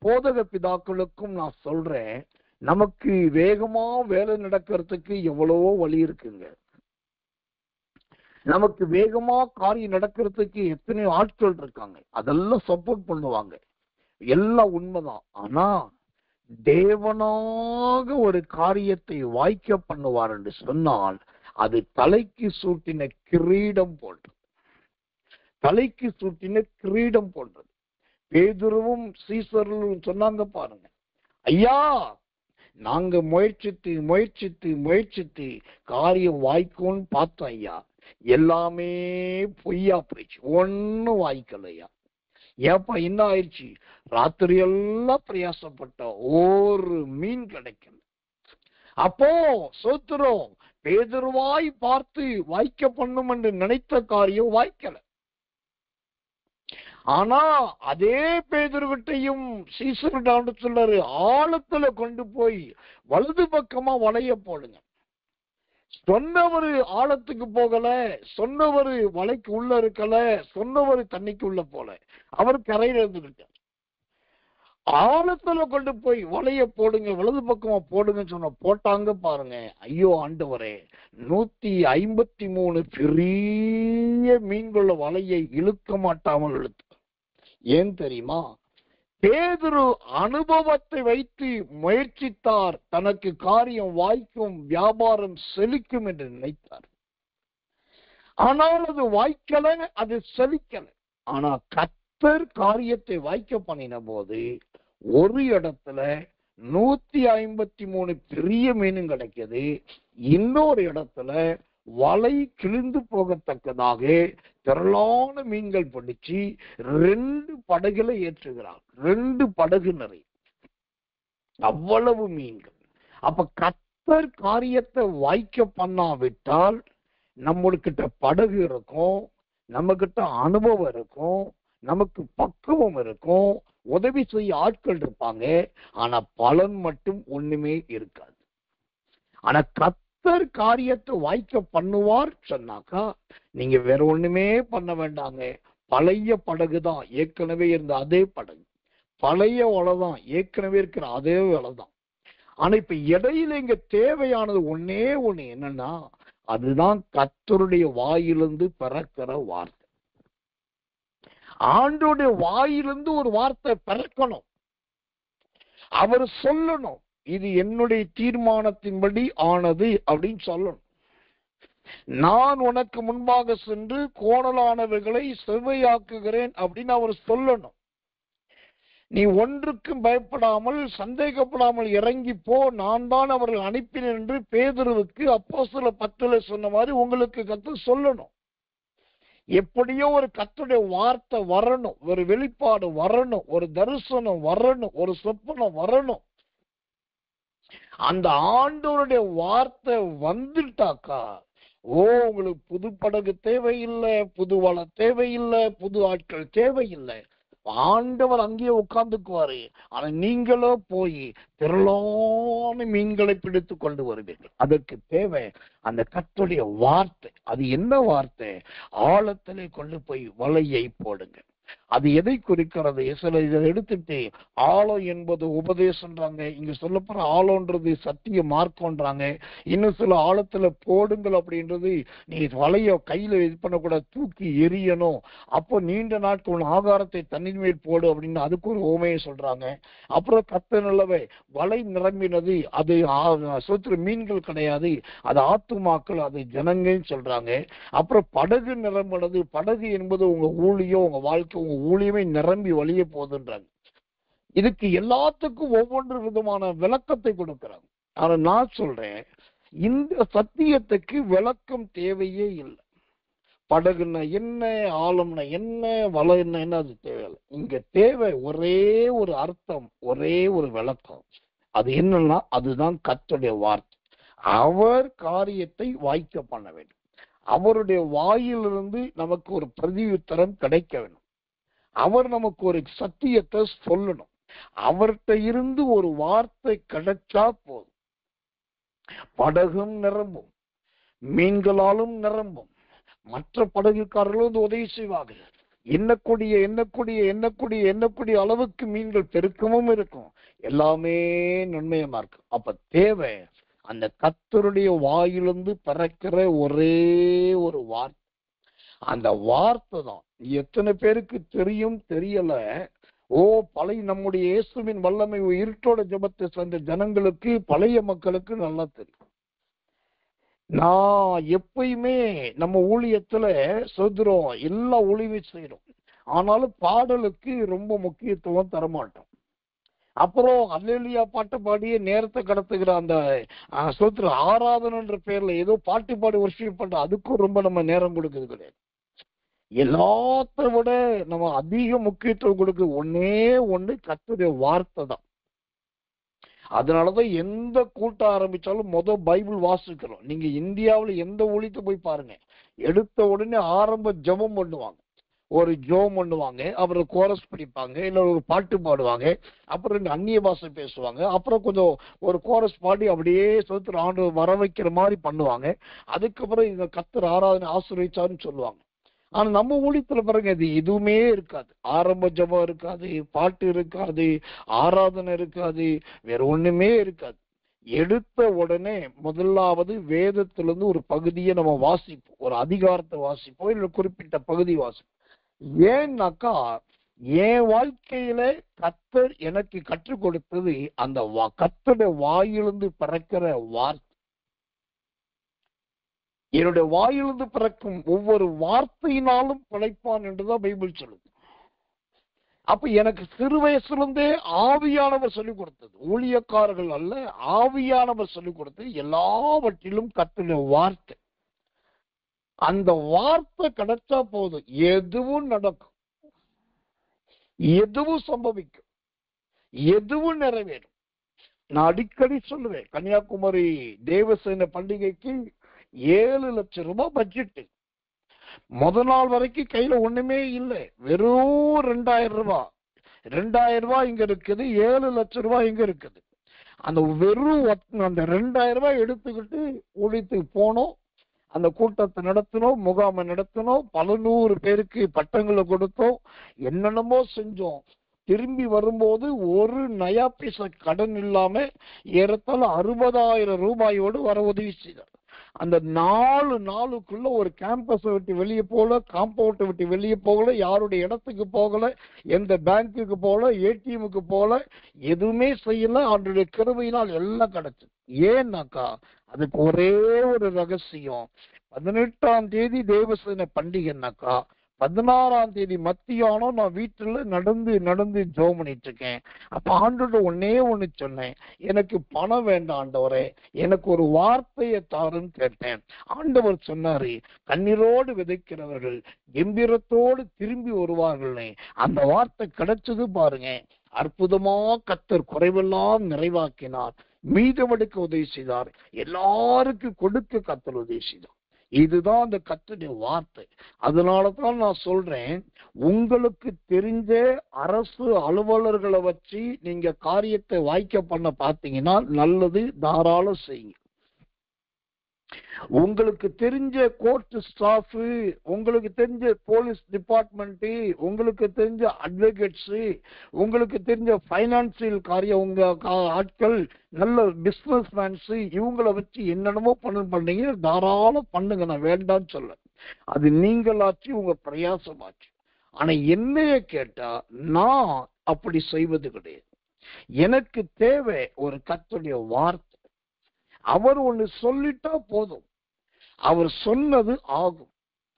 போதக பிதாக்களுக்கும் நான் சொல்றேன், நமக்கு வேகமா வேலை நடக்கிறதுக்கு எவ்வளவோ வழி இருக்குங்க. நமக்கு வேகமா காரியம் நடக்கிறதுக்கு எத்தனை ஆட்கள் இருக்காங்க, அதெல்லாம் சப்போர்ட் பண்ணுவாங்க, எல்லாம் உண்மைதான். ஆனா தேவனாக ஒரு காரியத்தை வாய்க்க பண்ணுவார் என்று சொன்னால் அது தலைக்கு சூட்டின கிரீடம் போன்றது. தலைக்கு சூட்டின கிரீடம் போன்றது. பேதுருவும் சீசரும் சொன்னாங்க பாருங்க, ஐயா நாங்க முயற்சித்து முயற்சித்து முயற்சித்து காரியம் வாய்க்கும்னு பார்த்தோம் ஐயா, எல்லாமே பொய்யா போயிடுச்சு, ஒன்னும் வாய்க்கலையா. ஏப்பா என்ன ஆயிடுச்சு? ராத்திரி எல்லாம் பிரயாசப்பட்டோம், ஒரு மீன் கிடைக்கல. அப்போ சோத்திரம் பேதுருவாய் பார்த்து வாய்க்க பண்ணும் என்று நினைத்த காரியம் வாய்க்கல. ஆனா அதே பேதுருவிட்டையும் சீசர்கிட்ட சொல்றாரு, ஆழத்துல கொண்டு போய் வலது பக்கமா வலைய போடுங்க. சொன்னவரு ஆழத்துக்கு போகல, சொன்னவரு வலைக்கு உள்ள இருக்கல, சொன்னவரு தண்ணிக்கு உள்ள போல, அவர் கரையில இருந்துட்டார். ஆழத்துல கொண்டு போய் வலைய போடுங்க, வலது பக்கமா போடுங்கன்னு சொன்ன போட்டாங்க பாருங்க. ஐயோ ஆண்டவரே, 153 பெரிய மீன்கள வலையை இழுக்க மாட்டாமல் இழுத்து. ஏன் தெரியுமா? பேதுரு அனுபவத்தை வைத்து முயற்சித்தார், தனக்கு காரியம் வாய்க்கும், வியாபாரம் செழிக்கும் என்று நினைத்தார். ஆனால் அது வாய்க்கல, அது செழிக்கல. ஆனா கர்த்தர் காரியத்தை வாய்க்க பண்ணின போது ஒரு இடத்துல 153 பெரிய மீனும் கிடைக்குது, இன்னொரு இடத்துல வலை கிழிந்து போகத்தக்கதாக திரளான மீன்கள் பிடிச்சு 2 படகுகளை ஏற்றுகிறார். 2 படகு நிறை, அவ்வளவு மீன்கள். அப்ப கர்த்தர் காரியத்தை வாய்க்க பண்ணாவிட்டால் நம்மகிட்ட படகு இருக்கும், நம்ம கிட்ட அனுபவம் இருக்கும், நமக்கு பக்குவம் இருக்கும், உதவி செய்ய ஆட்கள் இருப்பாங்க, ஆனா பலன் மட்டும் ஒண்ணுமே இருக்காது. ஆனா கர்த்தர் காரியத்தை வாய்க்க பண்ணுவார் சொன்னாக்கா நீங்க வேற ஒண்ணுமே பண்ண வேண்டாங்க. பழைய படகுதான், ஏற்கனவே இருந்த அதே படகு, பழைய வலைதான், ஏற்கனவே இருக்கிற அதே வலைதான். ஆனா இப்ப இடையில இங்க தேவையானது ஒண்ணே ஒண்ணு, என்னன்னா அதுதான் கர்த்தருடைய வாயிலிருந்து பிறக்கிற வார்த்தை. ஆண்டோடைய வாயிலிருந்து ஒரு வார்த்தை பிறக்கணும், அவர் சொல்லணும், இது என்னுடைய தீர்மானத்தின்படி ஆனது அப்படின்னு சொல்லணும். நான் உனக்கு முன்பாக சென்று கோணலானவைகளை செவ்வையாக்குகிறேன் அப்படின்னு அவர் சொல்லணும். நீ ஒன்றுக்கும் பயப்படாமல் சந்தேகப்படாமல் இறங்கி போ, நான் தான் அவர்கள் அனுப்பினேன் என்று பேதுருவுக்கு அப்போஸ்தலர் 10 சொன்ன மாதிரி உங்களுக்கு கர்த்தர் சொல்லணும். எப்படியோ ஒரு கர்த்தருடைய வார்த்தை வரணும், ஒரு வெளிப்பாடு வரணும், ஒரு தரிசனம் வரணும், ஒரு சொப்பனம் வரணும். அந்த ஆண்டவருடைய வார்த்தை வந்துட்டாக்கா, உங்களுக்கு புது படகு தேவையில்லை, புது வள தேவையில்லை, புது ஆட்கள் தேவையில்லை. ஆண்டவர் அங்கேயே உட்கார்ந்துக்குவாரு. ஆனா நீங்களோ போய் திரளான மீன்களை பிடித்து கொண்டு வருவீர்கள். அதற்கு தேவை அந்த கர்த்தருடைய வார்த்தை. அது என்ன வார்த்தை? ஆழத்திலே கொண்டு போய் வலையை போடுங்க. அது எதை குறிக்கிறது? சில இதை எடுத்துட்டு ஆழம் என்பது உபதேசம்ன்றாங்க, இங்க சொல்ல போற ஆழம்ன்றது சத்திய மார்க்கம்ன்றாங்க, இன்னும் சில ஆழத்துல போடுங்கள் அப்படின்றது நீ வலைய கையில இது பண்ணக்கூடாது, தூக்கி எரியணும், அப்போ நீண்ட நாட்கள் ஆகாரத்தை தண்ணீர் மேல் போடு அப்படின்னு அதுக்கு ஒரு ஓமையை சொல்றாங்க. அப்புறம் கத்த நல்லவை வலை நிரம்பினது, அது சொத்து மீன்கள் கிடையாது, அது ஆத்துமாக்கள், அது ஜனங்கன்னு சொல்றாங்க. அப்புறம் படகு நிரம்பினது, படகு என்பது உங்க ஊழியம், உங்க வாழ்க்கை, உங்க ஊழியமே நிரம்பி வழிய போகுதுன்றாங்க. இதுக்கு எல்லாத்துக்கும் ஒவ்வொன்று விதமான விளக்கத்தை கொடுக்கிறாங்க. ஆனா நான் சொல்றேன், இந்த சத்தியத்துக்கு விளக்கம் தேவையே இல்லை. படகுன்னா என்ன, ஆழம்னா என்ன, வலைன்னா என்ன, அது தேவையில்லை. இங்க தேவை ஒரே ஒரு அர்த்தம், ஒரே ஒரு விளக்கம். அது என்னன்னா அதுதான் கர்த்தருடைய வார்த்தை. அவர் காரியத்தை வாய்க்க பண்ண வேண்டும். அவருடைய வாயிலிருந்து நமக்கு ஒரு பிரதி உத்தரம் கிடைக்க வேண்டும். அவர் நமக்கு ஒரு சத்தியத்தை சொல்லணும். அவர்கிட்ட இருந்து ஒரு வார்த்தை கிடைச்சா போதும், படகும் நிரம்பும், மீன்களாலும் நிரம்பும், மற்ற படகுக்காரர்களும் உதவி செய்வாங்க. எண்ணக்கூடிய அளவுக்கு மீன்கள் பெருக்கமும் இருக்கும், எல்லாமே நன்மையமா இருக்கும். அப்ப தேவை அந்த கர்த்தருடைய வாயிலிருந்து பிறக்கிற ஒரே ஒரு வார்த்தை. அந்த வார்த்தை தான் எத்தனை பேருக்கு தெரியும் தெரியல. பழைய நம்முடைய இயேசுவின் வல்லமை இருட்டோட ஜெபத்தை சேர்ந்த ஜனங்களுக்கு, பழைய மக்களுக்கு நல்லா தெரியும். நான் எப்பயுமே நம்ம ஊழியத்துல சொல்றோம், எல்லா ஊழியமும் செய்யறோம், ஆனாலும் பாடலுக்கு ரொம்ப முக்கியத்துவம் தரமாட்டோம். அப்புறம் அல்லேலூயா பாட்டு பாடியே நேரத்தை கடத்துகிற அந்த சோத்திர ஆராதனைன்ற பேர்ல ஏதோ பாட்டு பாடி வர்ஷிப் பண்ற, அதுக்கும் ரொம்ப நம்ம நேரம் கொடுக்கிறது கிடையாது. எல்லாத்த விட நம்ம அதிக முக்கியத்துவம் கொடுக்க ஒண்ணு கர்த்தருடைய வார்த்தை தான். அதனாலதான் எந்த கூட்டம் ஆரம்பிச்சாலும் பைபிள் வாசிக்கிறோம். நீங்க இந்தியாவில் எந்த ஊழியத்தை போய் பாருங்க, எடுத்த உடனே ஆரம்ப ஜெபம் பண்ணுவாங்க, ஒரு ஜோம் பண்ணுவாங்க, அப்புறம் கோரஸ் படிப்பாங்க, இல்ல ஒரு பாட்டு பாடுவாங்க, அப்புறம் ரெண்டு அந்நிய பாஷை பேசுவாங்க, அப்புறம் கொஞ்சம் ஒரு கோரஸ் பாடி அப்படியே சொத்து ஆண்டு வர வைக்கிற மாதிரி பண்ணுவாங்க. அதுக்கப்புறம் இந்த கர்த்தர் ஆராதனை ஆசீர்வதிச்சாருன்னு சொல்லுவாங்க. ஆனா நம்ம ஊழியத்துல பாருங்க, அது எதுவுமே இருக்காது. ஆரம்ப ஜெபம் இருக்காது, பாட்டு இருக்காது, ஆராதனை இருக்காது, வேற ஒண்ணுமே இருக்காது. எடுத்த உடனே முதலாவது வேதத்திலிருந்து ஒரு பகுதியை நம்ம வாசிப்போம், ஒரு அதிகாரத்தை வாசிப்போம், இல்ல குறிப்பிட்ட பகுதி வாசிப்போம். ஏன்னாக்கா என் வாழ்க்கையில கர்த்தர் எனக்கு கற்றுக் கொடுத்தது அந்த கர்த்தருடைய வாயிலிருந்து பிறக்கிற வார்த்தை. என்னுடைய வாயிலிருந்து பிறக்கும் ஒவ்வொரு வார்த்தையினாலும் பிழைப்பான் என்றுதான் பைபிள் சொல்லுது. அப்ப எனக்கு சிறு வயசுலேருந்தே ஆவியானவர் சொல்லிக் கொடுத்தது, ஊழியக்காரர்கள் அல்ல, ஆவியானவர் சொல்லிக் கொடுத்தது எல்லாவற்றிலும் கர்த்தருடைய வார்த்தை. அந்த வார்த்தை கிடைச்சா போதும், எதுவும் நடக்கும், எதுவும் சம்பவிக்கும், எதுவும் நிறைவேறும். நான் அடிக்கடி சொல்லுவேன், கன்னியாகுமரி தேவசேன பண்டிகைக்கு 7 லட்சம் ரூபாய் பட்ஜெட். முதல் நாள் வரைக்கும் கையில ஒண்ணுமே இல்லை, வெறும் 2000 ரூபாய். 2000 ரூபாய் இங்க இருக்குது, 7 லட்சம் ரூபாய் இங்க இருக்குது. அந்த வெறும் அந்த 2000 ரூபாய் எடுத்துக்கிட்டு ஊழியத்துக்கு போனோம், அந்த கூட்டத்தை நடத்தினோம், முகாமை நடத்தினோம், பல 100 பேருக்கு பட்டங்களை கொடுத்தோம், என்னென்னமோ செஞ்சோம். திரும்பி வரும்போது ஒரு நயா பைசா கடன் இல்லாம ஏறத்தாழ 60,000 ரூபாயோடு வர உதவி செய்தார். அந்த 4 நாளுக்குள்ள ஒரு கேம்பஸை விட்டு வெளியே போகல, காம்பவுண்டை விட்டு வெளியே போகல, யாருடைய இடத்துக்கு போகல, எந்த பேங்குக்கு போகல, ஏடிஎம்முக்கு போகல, எதுவுமே செய்யல. அவருடைய கிருபையினால் எல்லாம் கிடைச்சது. ஏன்னாக்கா அதுக்கு ஒரே ஒரு ரகசியம். 18ஆம் தேதி தேவசேன பண்டிகைனாக்கா 16ஆம் தேதி மத்தியானம் நான் வீட்டுல நடந்து ஜெபம் பண்ணிட்டு இருக்கேன். அப்ப ஆண்டவர்ட்ட ஒன்னே ஒண்ணு சொன்னேன், எனக்கு பணம் வேண்டாம் ஆண்டவரே, எனக்கு ஒரு வார்த்தையை தாருன்னு கேட்டேன். ஆண்டவர் சொன்னாரு, கண்ணீரோடு விதைக்கிறவர்கள் கம்பீரத்தோடு திரும்பி வருவார்கள்னு. அந்த வார்த்தை கிடைச்சது பாருங்க. அற்புதமா கர்த்தர் குறைவெல்லாம் நிறைவாக்கினார், மீதமெடுக்க உதவி செய்தார், எல்லாருக்கும் கொடுக்க கர்த்தர் உதவி செய்தார். இதுதான் அந்த கர்த்தருடைய வார்த்தை. அதனாலதான் நான் சொல்றேன், உங்களுக்கு தெரிஞ்ச அரசு அலுவலர்களை வச்சு நீங்க காரியத்தை வாய்க்க பண்ண பார்த்தீங்கன்னா நல்லது, தாராளம் செய்யுங்க. உங்களுக்கு தெரிஞ்ச கோர்ட் ஸ்டாஃப், உங்களுக்கு தெரிஞ்ச போலீஸ் டிபார்ட்மெண்ட், உங்களுக்கு தெரிஞ்ச அட்வொகேட்ஸ், உங்களுக்கு தெரிஞ்ச பைனான்சியல் காரியம் உங்க ஆட்கள், நல்ல பிசினஸ் மேன்ஸ், இவங்களை வச்சு என்னென்னமோ பண்ணீங்க, தாராளம் பண்ணுங்க, நான் வேண்டான்னு சொல்ல. அது நீங்களாச்சு, உங்க பிரயாசமாச்சு. ஆனா என்னைய கேட்டா நான் அப்படி செய்வது கிடையாது. எனக்கு தேவை ஒரு கர்த்தருடைய வார்த்தை. அவர் ஒண்ணு சொல்லிட்டா போதும், அவர் சொன்னது ஆகும்,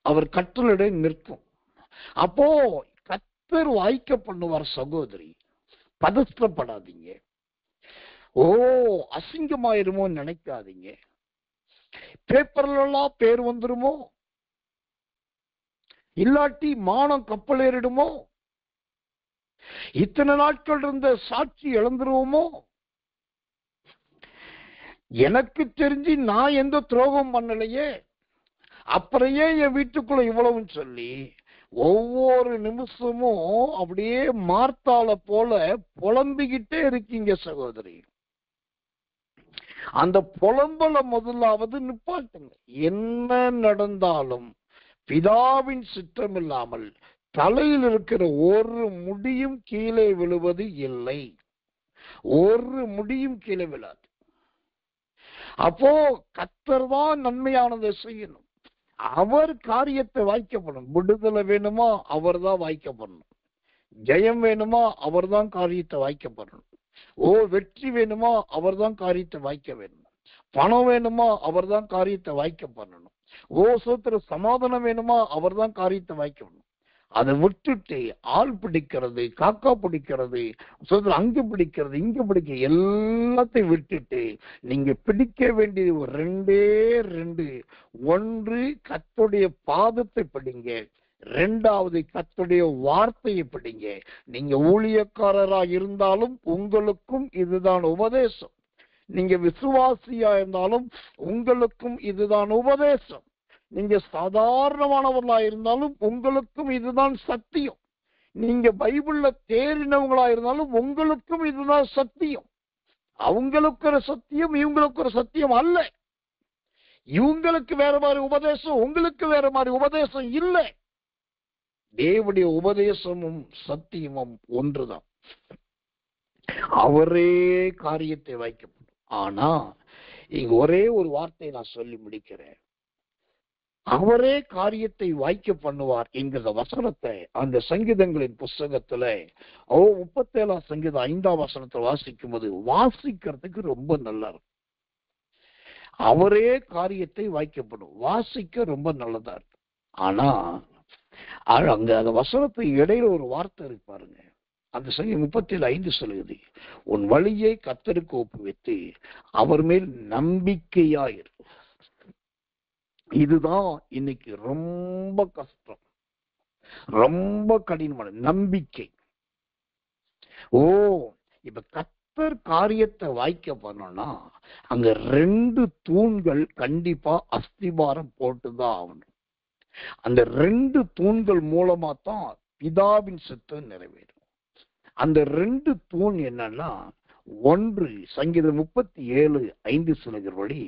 அவர் கட்டளை நிற்கும். அப்போ கர்த்தர் வாய்க்க பண்ணுவார். சகோதரி, பதற்றப்படாதீங்க. ஓ, அசிங்கமாயிருமோ நினைக்காதீங்க. பேப்பர்ல எல்லாம் பேர் வந்துருமோ, இல்லாட்டி மானம் கப்பலேறிடுமோ, இத்தனை நாட்கள் இருந்த சாட்சி இழந்துருவோமோ, எனக்கு தெரிஞ்சு நான் எந்த துரோகம் பண்ணலையே, அப்புறையே என் வீட்டுக்குள்ள இவ்வளவு சொல்லி ஒவ்வொரு நிமிஷமும் அப்படியே மார்த்தால போல புலம்பிக்கிட்டே இருக்கீங்க சகோதரி. அந்த புலம்பல முதலாவது நிப்பாட்டுங்க. என்ன நடந்தாலும் பிதாவின் சித்தம் இல்லாமல் தலையில் இருக்கிற ஒரு முடியும் கீழே விழுவது இல்லை, ஒரு முடியும் கீழே விழாது. அப்போ கர்த்தர் தான் நன்மையானதை செய்யணும், அவர் காரியத்தை வாய்க்கப்படணும். விடுதலை வேணுமா, அவர் தான் வாய்க்கப்படணும். ஜெயம் வேணுமா, அவர் தான் காரியத்தை வாய்க்கப்படணும். ஓ, வெற்றி வேணுமா, அவர் தான் காரியத்தை வாய்க்க வேணும். பணம் வேணுமா, அவர் தான் காரியத்தை வாய்க்க பண்ணணும். ஓ சோத்திர சமாதானம் வேணுமா, அவர் தான் காரியத்தை வாய்க்கணும். அதை விட்டுட்டு ஆள் பிடிக்கிறது, காக்கா பிடிக்கிறது, அங்க பிடிக்கிறது, இங்க பிடிக்க எல்லாத்தையும் விட்டுட்டு நீங்க பிடிக்க வேண்டியது ஒரு ரெண்டே ரெண்டு. ஒன்று, கர்த்தருடைய பாதத்தை பிடிங்க. ரெண்டாவது, கர்த்தருடைய வார்த்தையை பிடிங்க. நீங்க ஊழியக்காரரா இருந்தாலும் உங்களுக்கும் இதுதான் உபதேசம், நீங்க விசுவாசியா இருந்தாலும் உங்களுக்கும் இதுதான் உபதேசம், நீங்க சாதாரணமானவர்களா இருந்தாலும் உங்களுக்கும் இதுதான் சத்தியம், நீங்க பைபிள்ல தேறினவங்களா இருந்தாலும் உங்களுக்கும் இதுதான் சத்தியம். அவங்களுக்கு ஒரு சத்தியம், இவங்களுக்கு ஒரு சத்தியம் அல்ல. இவங்களுக்கு வேற மாதிரி உபதேசம், உங்களுக்கு வேற மாதிரி உபதேசம் இல்லை. தேவனுடைய உபதேசமும் சத்தியமும் ஒன்றுதான். அவரே காரியத்தை வைக்கப்படும். ஆனா இங்க ஒரே ஒரு வார்த்தை நான் சொல்லி முடிக்கிறேன். அவரே காரியத்தை வாய்க்க பண்ணுவார் என்கிற வசனத்தை அந்த சங்கீதங்களின் புஸ்தகத்துல 37ஆம் சங்கீதம் 5ஆம் வசனத்தை வாசிக்கும் போது வாசிக்கிறதுக்கு ரொம்ப நல்லா இருக்கும். அவரே காரியத்தை வாய்க்கப்படும், வாசிக்க ரொம்ப நல்லதா இருக்கு. ஆனா அங்க அந்த வசனத்துக்கு இடையில ஒரு வார்த்தை இருக்கு பாருங்க. அந்த சங்கீதம் 37:5 சொல்லுது, உன் வழியை கர்த்தருக்கு ஒப்புவித்து அவர் மேல் நம்பிக்கையாயிரு. இதுதான் இன்னைக்கு ரொம்ப கஷ்டம், ரொம்ப கடினமான நம்பிக்கை. ஓ, இப்ப கர்த்தர் காரியத்தை வாய்க்க பண்ணணும்னா அங்க 2 தூண்கள் கண்டிப்பா அஸ்திபாரம் போட்டுதான் ஆகணும். அந்த 2 தூண்கள் மூலமா தான் பிதாவின் சித்தம் நிறைவேறும். அந்த 2 தூண் என்னன்னா, ஒன்று சங்கீதம் 37:5 சொல்லுகிறபடி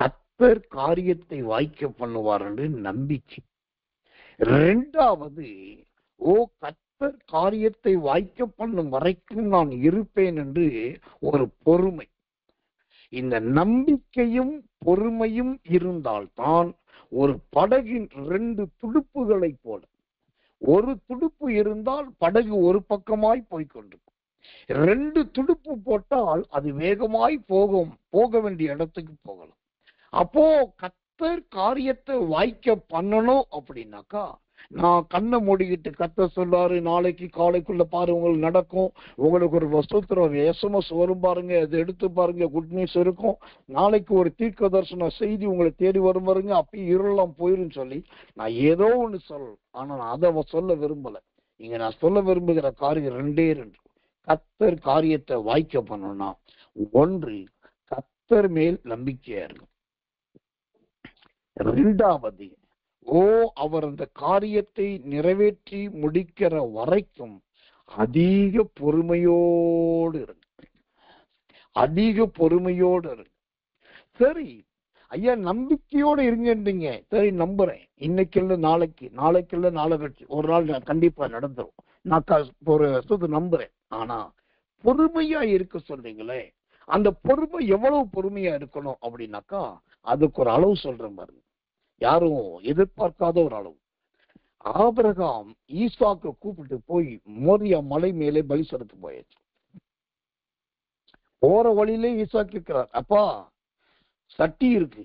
கர்த்தர் காரியத்தை வாய்க்க பண்ணுவார் என்று நம்பிக்கை. 2வது, ஓ கர்த்தர் காரியத்தை வாய்க்க பண்ணும் வரைக்கும் நான் இருப்பேன் என்று ஒரு பொறுமை. இந்த நம்பிக்கையும் பொறுமையும் இருந்தால்தான் ஒரு படகின் 2 துடுப்புகளை போல, ஒரு துடுப்பு இருந்தால் படகு ஒரு பக்கமாய் போய்கொண்டிருக்கும், 2 துடுப்பு போட்டால் அது வேகமாய் போக வேண்டிய இடத்துக்கு போகலாம். அப்போ கர்த்தர் காரியத்தை வாய்க்க பண்ணணும் அப்படின்னாக்கா நான் கண்ணை மூடிக்கிட்டு கர்த்தர் சொல்றாரு, நாளைக்கு காலைக்குள்ள பாரு உங்களுக்கு நடக்கும், உங்களுக்கு ஒரு வசூத்திரம் எஸ்எம்எஸ் வரும் பாருங்க, அதை எடுத்து பாருங்க, குட் நியூஸ் இருக்கும், நாளைக்கு ஒரு தீர்க்க தரிசன செய்தி உங்களை தேடி வரும் பாருங்க, அப்பயும் இருளெல்லாம் போயிரும் சொல்லி நான் ஏதோ ஒண்ணு சொல்லணும். ஆனா நான் அதை சொல்ல விரும்பல. இங்க நான் சொல்ல விரும்புகிற காரியம் ரெண்டே ரெண்டு. கர்த்தர் காரியத்தை வாய்க்க பண்ணணும்னா, ஒன்று கர்த்தர் மேல் நம்பிக்கையா இருக்கும். இரண்டாவது, அவர் அந்த காரியத்தை நிறைவேற்றி முடிக்கிற வரைக்கும் அதிக பொறுமையோடு இருக்கு. அதிக பொறுமையோடு இருக்கு. சரி ஐயா, நம்பிக்கையோடு இருங்கன்றீங்க. சரி, நம்புறேன். இன்னைக்கு இல்ல நாளைக்கு, நாளைக்கு இல்ல நாளை கழிச்சு ஒரு நாள் கண்டிப்பா நடந்துரும். நான் ஒரு நம்புறேன். ஆனா பொறுமையா இருக்க சொல்றீங்களே, அந்த பொறுமை எவ்வளவு பொறுமையா இருக்கணும் அப்படின்னாக்கா, அதுக்கு ஒரு அளவு சொல்றேன் பாருங்க. யாரும் எதிர்பார்க்காத ஒரு அளவு. ஆபிரகாம் ஈசாக்கு கூப்பிட்டு போய் மோரியா மலை மேலே பலி செலுத்த போயாச்சு. போற வழியிலே ஈசாக்கு இருக்கிறார், அப்பா சட்டி இருக்கு,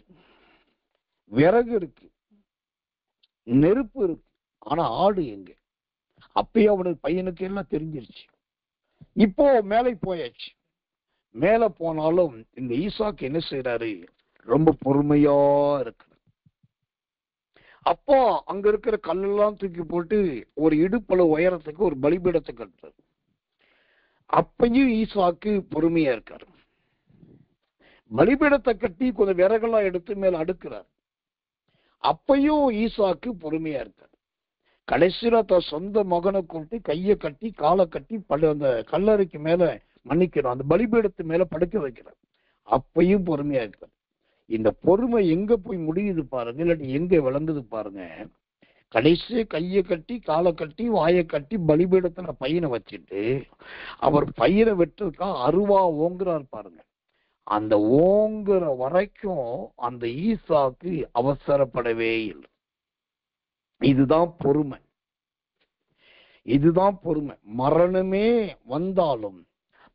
விறகு இருக்கு, நெருப்பு இருக்கு, ஆனா ஆடு எங்க? அப்பயே அவனுக்கு பையனுக்கு எல்லாம் தெரிஞ்சிருச்சு. இப்போ மேலே போயாச்சு. மேல போனாலும் இந்த ஈசாக்கு என்ன செய்யறாரு? ரொம்ப பொறுமையா இருக்கு. அப்போ அங்க இருக்கிற கல்லெல்லாம் தூக்கி போட்டு ஒரு இடுப்பளவு உயரத்துக்கு ஒரு பலிபீடத்தை கட்டுறாரு. அப்பயும் ஈசாக்கு பொறுமையா இருக்காரு. பலிபீடத்தை கட்டி கொஞ்சம் விறகெல்லாம் எடுத்து மேல அடுக்கிறார். அப்பயும் ஈசாக்கு பொறுமையா இருக்காரு. கடைசியில தன் சொந்த மகனை கூப்பிட்டு கையை கட்டி காலை கட்டி அந்த கல்லறைக்கு மேல மன்னிக்கிறோம், அந்த பலிபீடத்து மேல படுக்க வைக்கிறார். அப்பயும் பொறுமையா இருக்காரு. இந்த பொறுமை எங்க போய் முடியுது பாருங்க, இல்லாட்டி எங்க விளங்குது பாருங்க. கடைசி கையை கட்டி காலை கட்டி வாயை கட்டி பலிபீடத்துல பையனை வச்சுட்டு அவர் பையனை வெட்டுறதுக்கா அருவா ஓங்குறார் பாருங்க. அந்த ஓங்குற வரைக்கும் அந்த ஈசாக்கு அவசரப்படவே இல்லை. இதுதான் பொறுமை. இதுதான் பொறுமை. மரணமே வந்தாலும்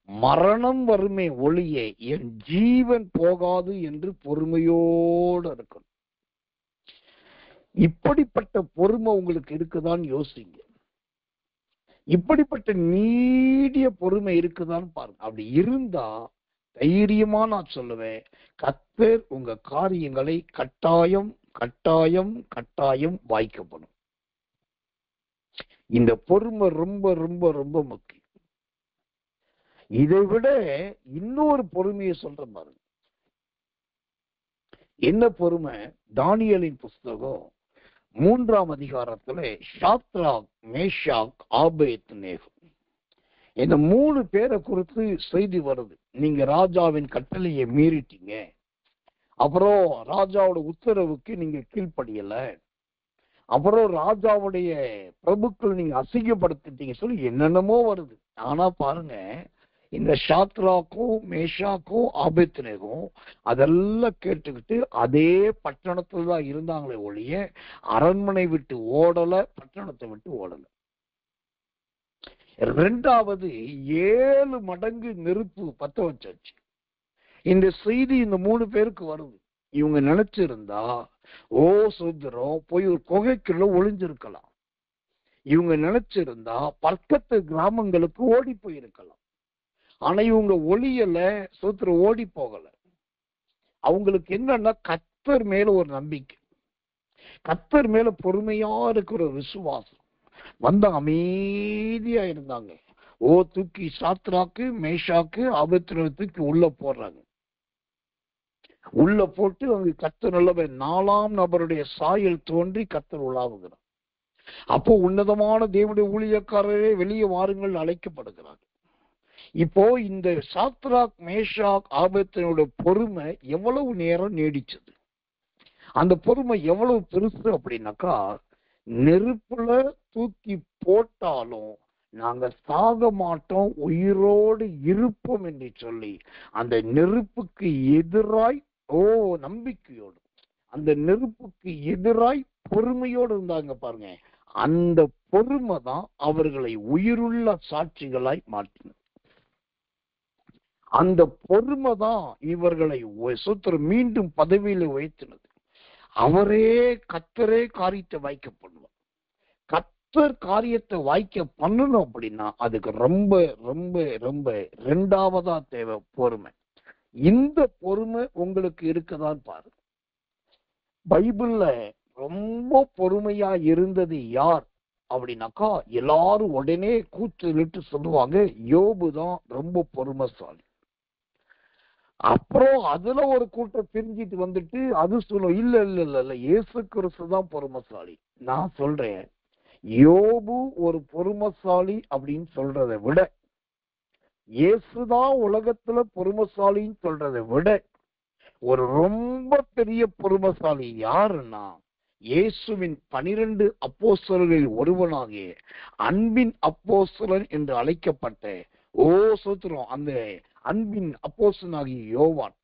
மரணம் வருமே ஒளிய என் ஜீவன் போகாது என்று பொறுமையோடு இருக்கணும். இப்படிப்பட்ட பொறுமை உங்களுக்கு இருக்குதான்னு யோசிங்க. இப்படிப்பட்ட நீடிய பொறுமை இருக்குதான்னு பாருங்க. அப்படி இருந்தா தைரியமா நான் சொல்லுவேன், கர்த்தர் உங்க காரியங்களை கட்டாயம் கட்டாயம் கட்டாயம் வாய்க்கப்படும். இந்த பொறுமை ரொம்ப ரொம்ப ரொம்ப முக்கியம். இதை விட இன்னொரு பொறுமையை சொல்ற பாருங்க. என்ன பொறுமை? தானியேலின் புஸ்தகம் 3ஆம் அதிகாரத்துல ஷாத்ராக், மேஷாக், ஆபேத்நேகோ இந்த 3 பேரை குறித்து செய்தி வருது. நீங்க ராஜாவின் கட்டளையை மீறிட்டீங்க, அப்புறம் ராஜாவோட உத்தரவுக்கு நீங்க கீழ்ப்படியல, அப்புறம் ராஜாவுடைய பிரபுக்கள் நீங்க அசிங்கப்படுத்திட்டீங்க சொல்லி என்னென்னமோ வருது. ஆனா பாருங்க, இந்த ஷாத்ராக்கும் மேஷாக்கும் ஆபேத்நேகும் அதெல்லாம் கேட்டுக்கிட்டு அதே பட்டணத்துல தான் இருந்தாங்களே ஒழிய அரண்மனை விட்டு ஓடல, பட்டணத்தை விட்டு ஓடல. ரெண்டாவது, 7 மடங்கு நெருப்பு பத்த வச்சாச்சு. இந்த செய்தி இந்த 3 பேருக்கு வருது. இவங்க நினைச்சிருந்தா சுந்தரம் போய் ஒரு குகைக்குள்ள ஒளிஞ்சிருக்கலாம். இவங்க நினைச்சிருந்தா பக்கத்து கிராமங்களுக்கு ஓடி போயிருக்கலாம். ஆனா இவங்க ஒளியல, சூத்திரம் ஓடி போகல. அவங்களுக்கு என்னன்னா கர்த்தர் மேல ஒரு நம்பிக்கை, கர்த்தர் மேல பொறுமையா இருக்கிற ஒரு விசுவாசம். வந்த அமைதியா இருந்தாங்க. தூக்கி சாத்ராக்கு மேஷாக்கு ஆபேத்நேகோ தூக்கி உள்ள போடுறாங்க. உள்ள போட்டு அவங்க கர்த்தர் நல்லவன் 4ஆம் நபருடைய சாயல் தோன்றி கர்த்தர் உலாவுகிறார். அப்போ உன்னதமான தேவனுடைய ஊழியக்காரரே வெளியே வாருங்கள் அழைக்கப்படுகிறாங்க. இப்போ இந்த சாத்ராக் மேஷாக் ஆபேத்நேகோட பொறுமை எவ்வளவு நேரம் நீடிச்சது? அந்த பொறுமை எவ்வளவு பெருசு அப்படின்னாக்கா, நெருப்புல தூக்கி போட்டாலும் நாங்க சாக மாட்டோம், உயிரோடு இருப்போம் என்று சொல்லி அந்த நெருப்புக்கு எதிராய் நம்பிக்கையோடு, அந்த நெருப்புக்கு எதிராய் பொறுமையோடு இருந்தாங்க பாருங்க. அந்த பொறுமை தான் அவர்களை உயிருள்ள சாட்சிகளாய் மாற்றினது. அந்த பொறுமை தான் இவர்களை மீண்டும் பதவியில வைத்தினது. அவரே கர்த்தரே காரியத்தை வாய்க்க பண்ணுவார். கர்த்தர் காரியத்தை வாய்க்க பண்ணணும் அப்படின்னா அதுக்கு ரொம்ப ரொம்ப ரொம்ப ரெண்டாவதா தேவை பொறுமை. இந்த பொறுமை உங்களுக்கு இருக்குதான்னு பாருங்க. பைபிள்ல ரொம்ப பொறுமையா இருந்தது யார் அப்படின்னாக்கா எல்லாரும் உடனே கூச்சலிட்டு சொல்லுவாங்க, யோபு தான் ரொம்ப பொறுமைசாலி. அப்புறம் அதுல ஒரு கூட்டம் பிரிஞ்சிட்டு வந்துட்டு அது சொல்லும், இல்ல இல்ல இல்ல இல்ல இயேசு கிறிஸ்து தான் பொறுமைசாலி. நான் சொல்றேன், யோபு ஒரு பொறுமைசாலி அப்படின்னு சொல்றதை விட, இயேசுதான் உலகத்துல பொறுமைசாலின்னு சொல்றதை விட ஒரு ரொம்ப பெரிய பொறுமைசாலி யாருன்னா இயேசுவின் 12 அப்போஸ்தலர்களில் ஒருவனாகிய அன்பின் அப்போஸ்தலன் என்று அழைக்கப்பட்ட சோத்திரம் அந்த அன்பின் அப்போஸ்தலனாகிய யோவான்.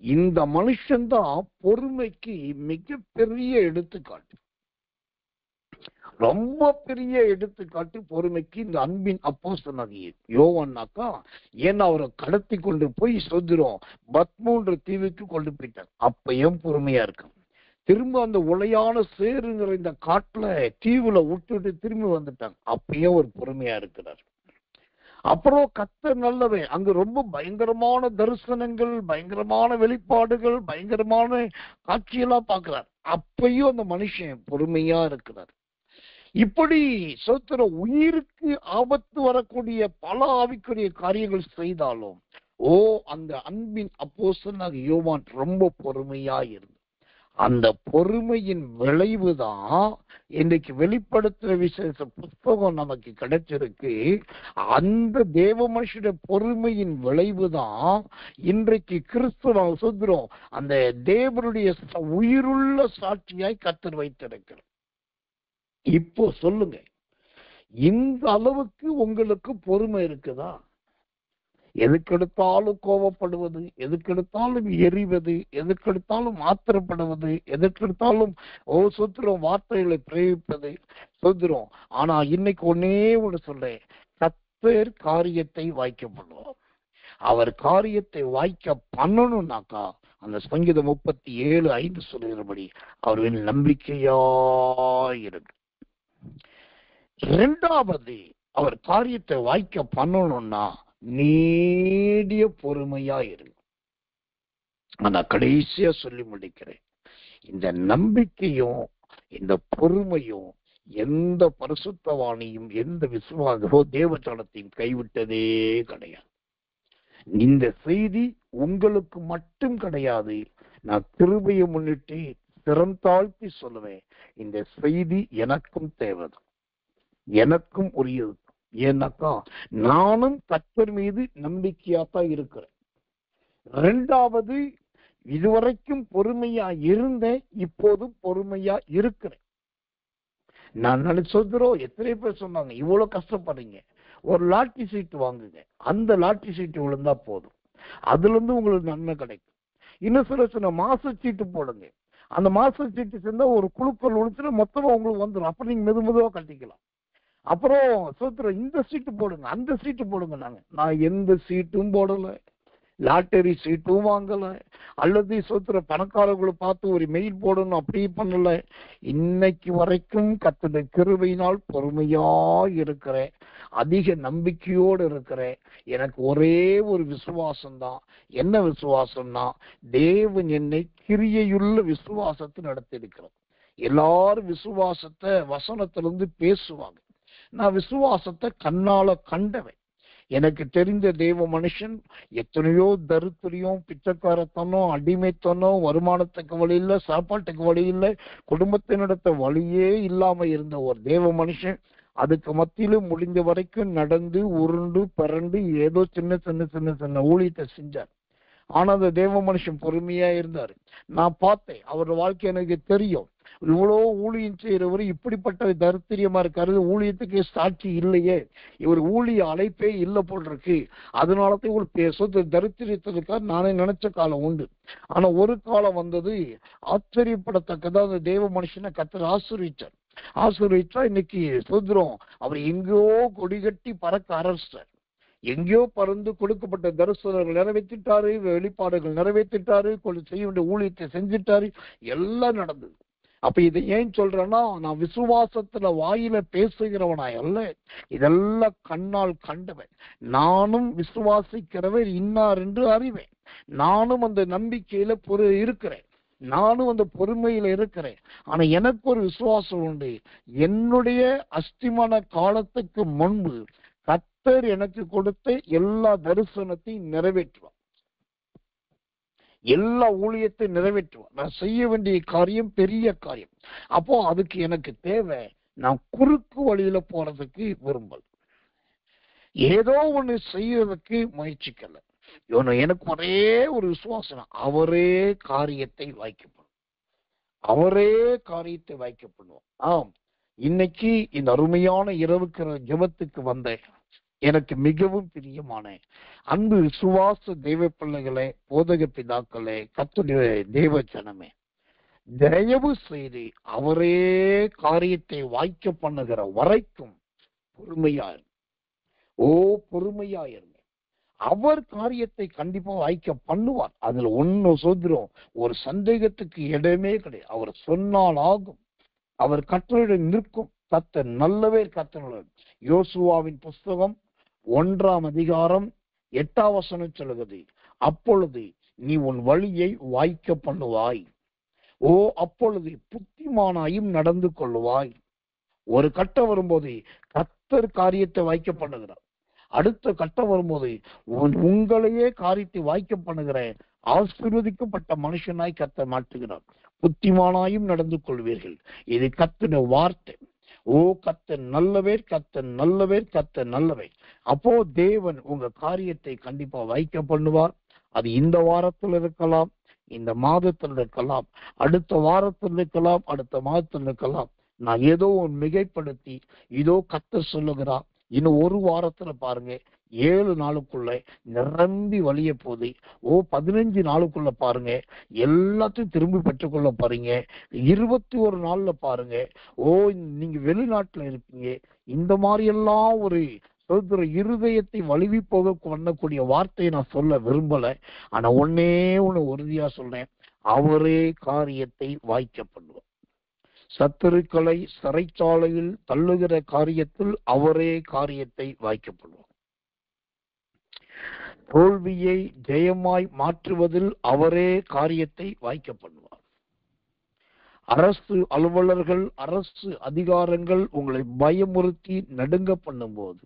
இந்த மனுஷன்தான் பொறுமைக்கு மிகப்பெரிய எடுத்துக்காட்டு, ரொம்ப பெரிய எடுத்துக்காட்டு பொறுமைக்கு இந்த அன்பின் அப்போஸ்தலனாகிய யோவான்னாக்கா. ஏன்னா அவரை கடத்தி கொண்டு போய் சொல்கிறோம் பத்மூன்ற தீவுக்கு கொண்டு போயிட்டாங்க. அப்பயும் பொறுமையா இருக்காங்க. திரும்ப அந்த உளையான சேறு நிறைந்த காட்டுல தீவுல விட்டுட்டு திரும்பி வந்துட்டாங்க. அப்பயும் ஒரு பொறுமையா இருக்கிறார். அப்புறம் கர்த்தர் நல்லவன், அங்கு ரொம்ப பயங்கரமான தரிசனங்கள், பயங்கரமான வெளிப்பாடுகள், பயங்கரமான காட்சியெல்லாம் பார்க்கிறார். அப்பயும் அந்த மனுஷன் பொறுமையா இருக்கிறார். இப்படி சோத்திர உயிருக்கு ஆபத்து வரக்கூடிய பல ஆவிக்குரிய காரியங்கள் செய்தாலும் அந்த அன்பின் அப்போஸ்தலனாகிய யோவான் ரொம்ப பொறுமையா இருந்து, அந்த பொறுமையின் விளைவுதான் இன்னைக்கு வெளிப்படுத்துற விசேஷ புத்தகம் நமக்கு கிடைச்சிருக்கு. அந்த தேவ மனுஷனுடைய பொறுமையின் விளைவுதான் இன்றைக்கு கிறிஸ்துவ சொல்கிறோம் அந்த தேவனுடைய உயிருள்ள சாட்சியாய் கர்த்தர் வைத்திருக்கிறார். இப்போ சொல்லுங்க, இந்த அளவுக்கு உங்களுக்கு பொறுமை இருக்குதா? எதுக்கெடுத்தாலும் கோபப்படுவது, எதுக்கெடுத்தாலும் எரிவது, எதுக்கெடுத்தாலும் ஆத்திரப்படுவது, எதுக்கெடுத்தாலும் சொத்துறோம் வார்த்தைகளை பிரயோகிப்பது சொல்கிறோம். ஆனா இன்னைக்கு ஒன்னே ஒன்று சொல்றேன், கர்த்தர் காரியத்தை வாய்க்க பண்ணுவார். அவர் காரியத்தை வாய்க்க பண்ணணும்னாக்கா அந்த சங்கீதம் 37:5 சொல்லுகிறபடி அவர்களின் நம்பிக்கையாயிருக்கு. இரண்டாவது, அவர் காரியத்தை வாய்க்க பண்ணணும்னா நீடிய பொறுமையா இருங்க. ஆனா கடைசியா சொல்லி முடிக்கிறேன், இந்த நம்பிக்கையும் இந்த பொறுமையும் எந்த பரிசுத்தவாணியும் எந்த விசுவாசமோ தேவஜனத்தையும் கைவிட்டதே கிடையாது. இந்த செய்தி உங்களுக்கு மட்டும் கிடையாது. நான் கிருபையை முன்னிட்டு திறம் தாழ்த்தி சொல்லுவேன், இந்த செய்தி எனக்கும் தேவைதான், எனக்கும் உரியது. ஏன்னாக்கா நானும் கர்த்தர் மீது நம்பிக்கையாத்தான் இருக்கிறேன். இரண்டாவது, இதுவரைக்கும் பொறுமையா இருந்தேன், இப்போதும் பொறுமையா இருக்கிறேன். நான் சொல்கிறோம், எத்தனை பேர் சொன்னாங்க இவ்வளவு கஷ்டப்படுறீங்க, ஒரு லாட்டரி சீட்டு வாங்குங்க, அந்த லாட்டரி சீட்டு விழுந்தா போதும், அதுல இருந்து உங்களுக்கு நன்மை கிடைக்கும். இன்னும் சில மாச சீட்டு போடுங்க, அந்த மாச சீட்டு சேர்ந்தா ஒரு குழுக்கள் உழைச்சுன்னா மொத்தமா உங்களுக்கு வந்துடும், அப்புறம் நீங்க மெதுவா கட்டிக்கலாம். அப்புறம் சோத்திரம் இந்த சீட்டு போடுங்க, அந்த சீட்டு போடுங்க. நான் எந்த சீட்டும் போடல, லாட்டரி சீட்டும் வாங்கல, அல்லது சோத்திர பணக்காரர்களை பார்த்து ஒரு மெயில் போடணும் அப்படி பண்ணல. இன்னைக்கு வரைக்கும் கர்த்தருடைய கிருபையினால் பொறுமையா இருக்கிறேன், அதிக நம்பிக்கையோடு இருக்கிறேன். எனக்கு ஒரே ஒரு விசுவாசம்தான். என்ன விசுவாசம்னா, தேவன் என்னை கிரியையுள்ள விசுவாசத்தை நடத்தியிருக்கிறார். எல்லாரும் விசுவாசத்தை வசனத்திலிருந்து பேசுவாங்க, நான் விசுவாசத்தை கண்ணால கண்டவன். எனக்கு தெரிந்த தேவ மனுஷன் எத்தனையோ தரித்திரியம், பிச்சைக்காரத்தனம், அடிமைத்தனம், வருமானத்துக்கு வழி இல்லை, சாப்பாட்டுக்கு வழி இல்லை, குடும்பத்தினிடத்த வழியே இல்லாம இருந்த ஒரு தேவ மனுஷன் அதுக்கு மத்தியிலும் முடிந்த வரைக்கும் நடந்து உருண்டு பரண்டு ஏதோ சின்ன சின்ன சின்ன சின்ன ஊழியத்தை செஞ்சார். ஆனா அந்த தேவ மனுஷன் பொறுமையா இருந்தாரு. நான் பார்த்தேன், அவரோட வாழ்க்கை எனக்கு தெரியும். இவ்வளோ ஊழியம் செய்யறவர் இப்படிப்பட்ட தரித்திரியமா இருக்காரு, ஊழியத்துக்கு சாட்சி இல்லையே, இவர் ஊழிய அழைப்பே இல்லை போல் இருக்கு, அதனாலதான் இவர் பேச தரித்திரியத்திற்காக நானே நினைச்ச காலம் உண்டு. ஆனா ஒரு காலம் வந்தது, ஆச்சரியப்படத்தக்கதா அந்த தேவ மனுஷனை கர்த்தர் ஆசீர்வதிச்சா இன்னைக்கு சொல்கிறோம், அவர் எங்கேயோ கொடிகட்டி பறக்க ஆரம்பிச்சார். எங்கேயோ பறந்து கொடுக்கப்பட்ட தரிசனங்கள் நிறைவேற்றிட்டாரு, வெளிப்பாடுகள் நிறைவேற்றிட்டாரு, செய்ய வேண்டிய ஊழியத்தை செஞ்சிட்டாரு, எல்லாம் நடந்தது. அப்ப இதை ஏன் சொல்றேன்னா, நான் விசுவாசத்துல வாயில பேசுகிறவனாய் அல்ல, இதெல்லாம் கண்ணால் கண்டவன். நானும் விசுவாசிக்கிறவர் இன்னார் என்று அறிவேன். நானும் அந்த நம்பிக்கையில இருக்கிறேன், நானும் அந்த பொறுமையில இருக்கிறேன். ஆனா எனக்கு ஒரு விசுவாசம் உண்டு, என்னுடைய அஸ்திமான காலத்துக்கு முன்பு கர்த்தர் எனக்கு கொடுத்த எல்லா தரிசனத்தையும் நிறைவேற்றுவார், எல்லா ஊழியத்தை நிறைவேற்றுவார். நான் செய்ய வேண்டிய காரியம் பெரிய காரியம். அப்போ அதுக்கு எனக்கு தேவை, நான் குறுக்கு வழியில போறதுக்கு விரும்பல, ஏதோ ஒண்ணு செய்யறதுக்கு முயற்சிக்கல. எனக்கு ஒரே ஒரு விசுவாசம், அவரே காரியத்தை வாய்க்கப்படும், அவரே காரியத்தை வாய்க்கப்படுவோம். ஆம், இன்னைக்கு இந்த அருமையான இரவுக்கிற ஜெபத்துக்கு வந்த எனக்கு மிகவும் பிரியமான அன்பு விசுவாச தெய்வ பிள்ளைகளே, போதக பிதாக்களே, கர்த்தருடைய தெய்வ ஜனமே, தயவு செய்து அவரே காரியத்தை வாய்க்க பண்ணுகிற வரைக்கும் பொறுமையாயிருங்க. பொறுமையாயிருங்க. அவர் காரியத்தை கண்டிப்பா வாய்க்க பண்ணுவார். அதுல ஒன்னு சொல்றோம், ஒரு சந்தேகத்துக்கு இடமே கிடையாது. அவர் சொன்னால் ஆகும், அவர் கட்டளையிட நிற்கும். கர்த்தர் நல்லவே. கர்த்தர் யோசுவாவின் புஸ்தகம் 1ஆம் அதிகாரம் 8ஆம் வசனம் சொல்லுகிறது, அப்பொழுது நீ உன் வழியை வாய்க்க பண்ணுவாய், அப்பொழுது புத்திமானாயும் நடந்து கொள்ளுவாய். ஒரு கட்டம் வரும்போது கர்த்தர் காரியத்தை வாய்க்க பண்ணுகிறார், அடுத்த கட்டம் வரும்போது உங்களையே காரியத்தை வாய்க்க பண்ணுகிற ஆசீர்வதிக்கப்பட்ட மனுஷனாய் கர்த்தர் மாற்றுகிறார். புத்திமானாயும் நடந்து கொள்வீர்கள். இது கர்த்தருடைய வார்த்தை. கர்த்தர் நல்லவர், கர்த்தர் நல்லவர், கர்த்தர் நல்லவர். அப்போ தேவன் உங்க காரியத்தை கண்டிப்பா வாய்க்க பண்ணுவார். அது இந்த வாரத்தில் இருக்கலாம், இந்த மாதத்தில் இருக்கலாம், அடுத்த வாரத்தில் இருக்கலாம், அடுத்த மாதத்தில் இருக்கலாம். நான் ஏதோ மிகைப்படுத்தி இதோ கர்த்தர் சொல்லுகிறார், இன்னும் ஒரு வாரத்துல பாருங்க 7 நாளுக்குள்ள நிரம்பி வழிய போகுது. 15 நாளுக்குள்ள பாருங்க எல்லாத்தையும் திரும்பி பெற்றுக்கொள்ள பாருங்க. 21 நாள்ல பாருங்க நீங்க வெளிநாட்டுல இருப்பீங்க. இந்த மாதிரி எல்லாம் ஒரு சொல்ற இருதயத்தை வலிவி போக பண்ணக்கூடிய வார்த்தையை நான் சொல்ல விரும்பல. ஆனா ஒன்னே ஒண்ணு உறுதியா சொல்றேன், அவரே காரியத்தை வாய்க்க பண்ணுவார். சத்துருக்களை சிறைச்சாலையில் தள்ளுகிற காரியத்தில் அவரே காரியத்தை வாய்க்கப்படுவார். தோல்வியை ஜெயமாய் மாற்றுவதில் அவரே காரியத்தை வாய்க்கப்படுவார். அரசு அலுவலர்கள், அரசு அதிகாரங்கள் உங்களை பயமுறுத்தி நடுங்க பண்ணும் போது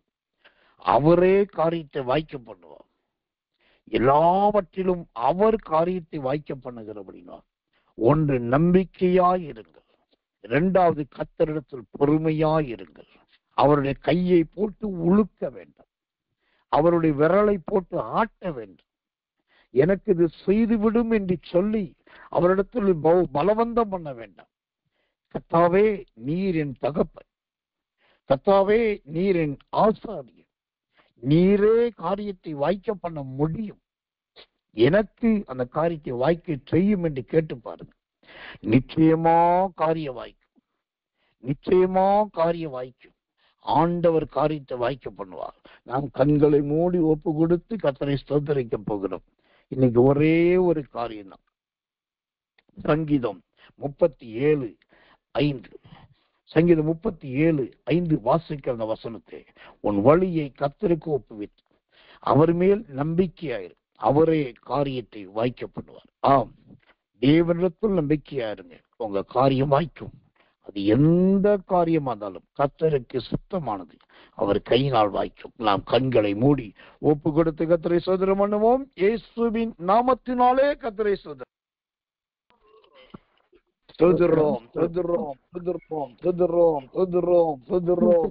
அவரே காரியத்தை வாய்க்க பண்ணுவார். எல்லாவற்றிலும் அவர் காரியத்தை வாய்க்க பண்ணுகிறபடினா, ஒன்று நம்பிக்கையாய் இருங்கள், 2வது கர்த்தரிடத்தில் பொறுமையாய் இருங்கள். அவருடைய கையை போட்டு உழுக்க வேண்டாம், அவருடைய விரலை போட்டு ஆட்ட வேண்டும். எனக்கு இது செய்துவிடும் என்று சொல்லி அவரிடத்தில் பலவந்தம் பண்ண வேண்டாம். கர்த்தாவே நீர் என் தகப்பன், கர்த்தாவே நீர் என் ஆசாரியர், நீரே காரியத்தை வாய்க்க பண்ண முடியும், எனக்கு அந்த காரியத்தை வாய்க்க செய்யும் என்று கேட்டு பாருங்க. நிச்சயமா காரிய வாய்க்கும், நிச்சயமா காரிய வாய்க்கும். ஆண்டவர் காரியத்தை வாய்க்க பண்ணுவார். நாம் கண்களை மூடி ஒப்பு கொடுத்து கர்த்தரை ஸ்தோத்திரிக்க போகிறோம். இன்னைக்கு ஒரே ஒரு காரியம் தான். சங்கீதம் 37:5, சங்கீதம் 37:5 வாசிக்கிற அந்த வசனத்தை, உன் வழியை கர்த்தருக்கு ஒப்புவித்து அவர் மேல் நம்பிக்கையாயிரு, அவரே காரியத்தை வாய்க்க பண்ணுவார். ஆம், தேவனிடத்தில் நம்பிக்கையாயிருங்க, உங்க காரியம் வாய்க்கும். அது எந்த காரியமா இருந்தாலும் கர்த்தருக்கு சுத்தமானது, அவர் கையினால் வாய்க்கும். நாம் கண்களை மூடி ஒப்பு கொடுத்து கர்த்தரை ஸ்தோத்திரம் பண்ணுவோம். இயேசுவின் நாமத்தினாலே கர்த்தரை ஸ்தோத்திரம் ஸ்தோத்திரம் ஸ்தோத்திரம் ஸ்தோத்திரம் ஸ்தோத்திரம் ஸ்தோத்திரம்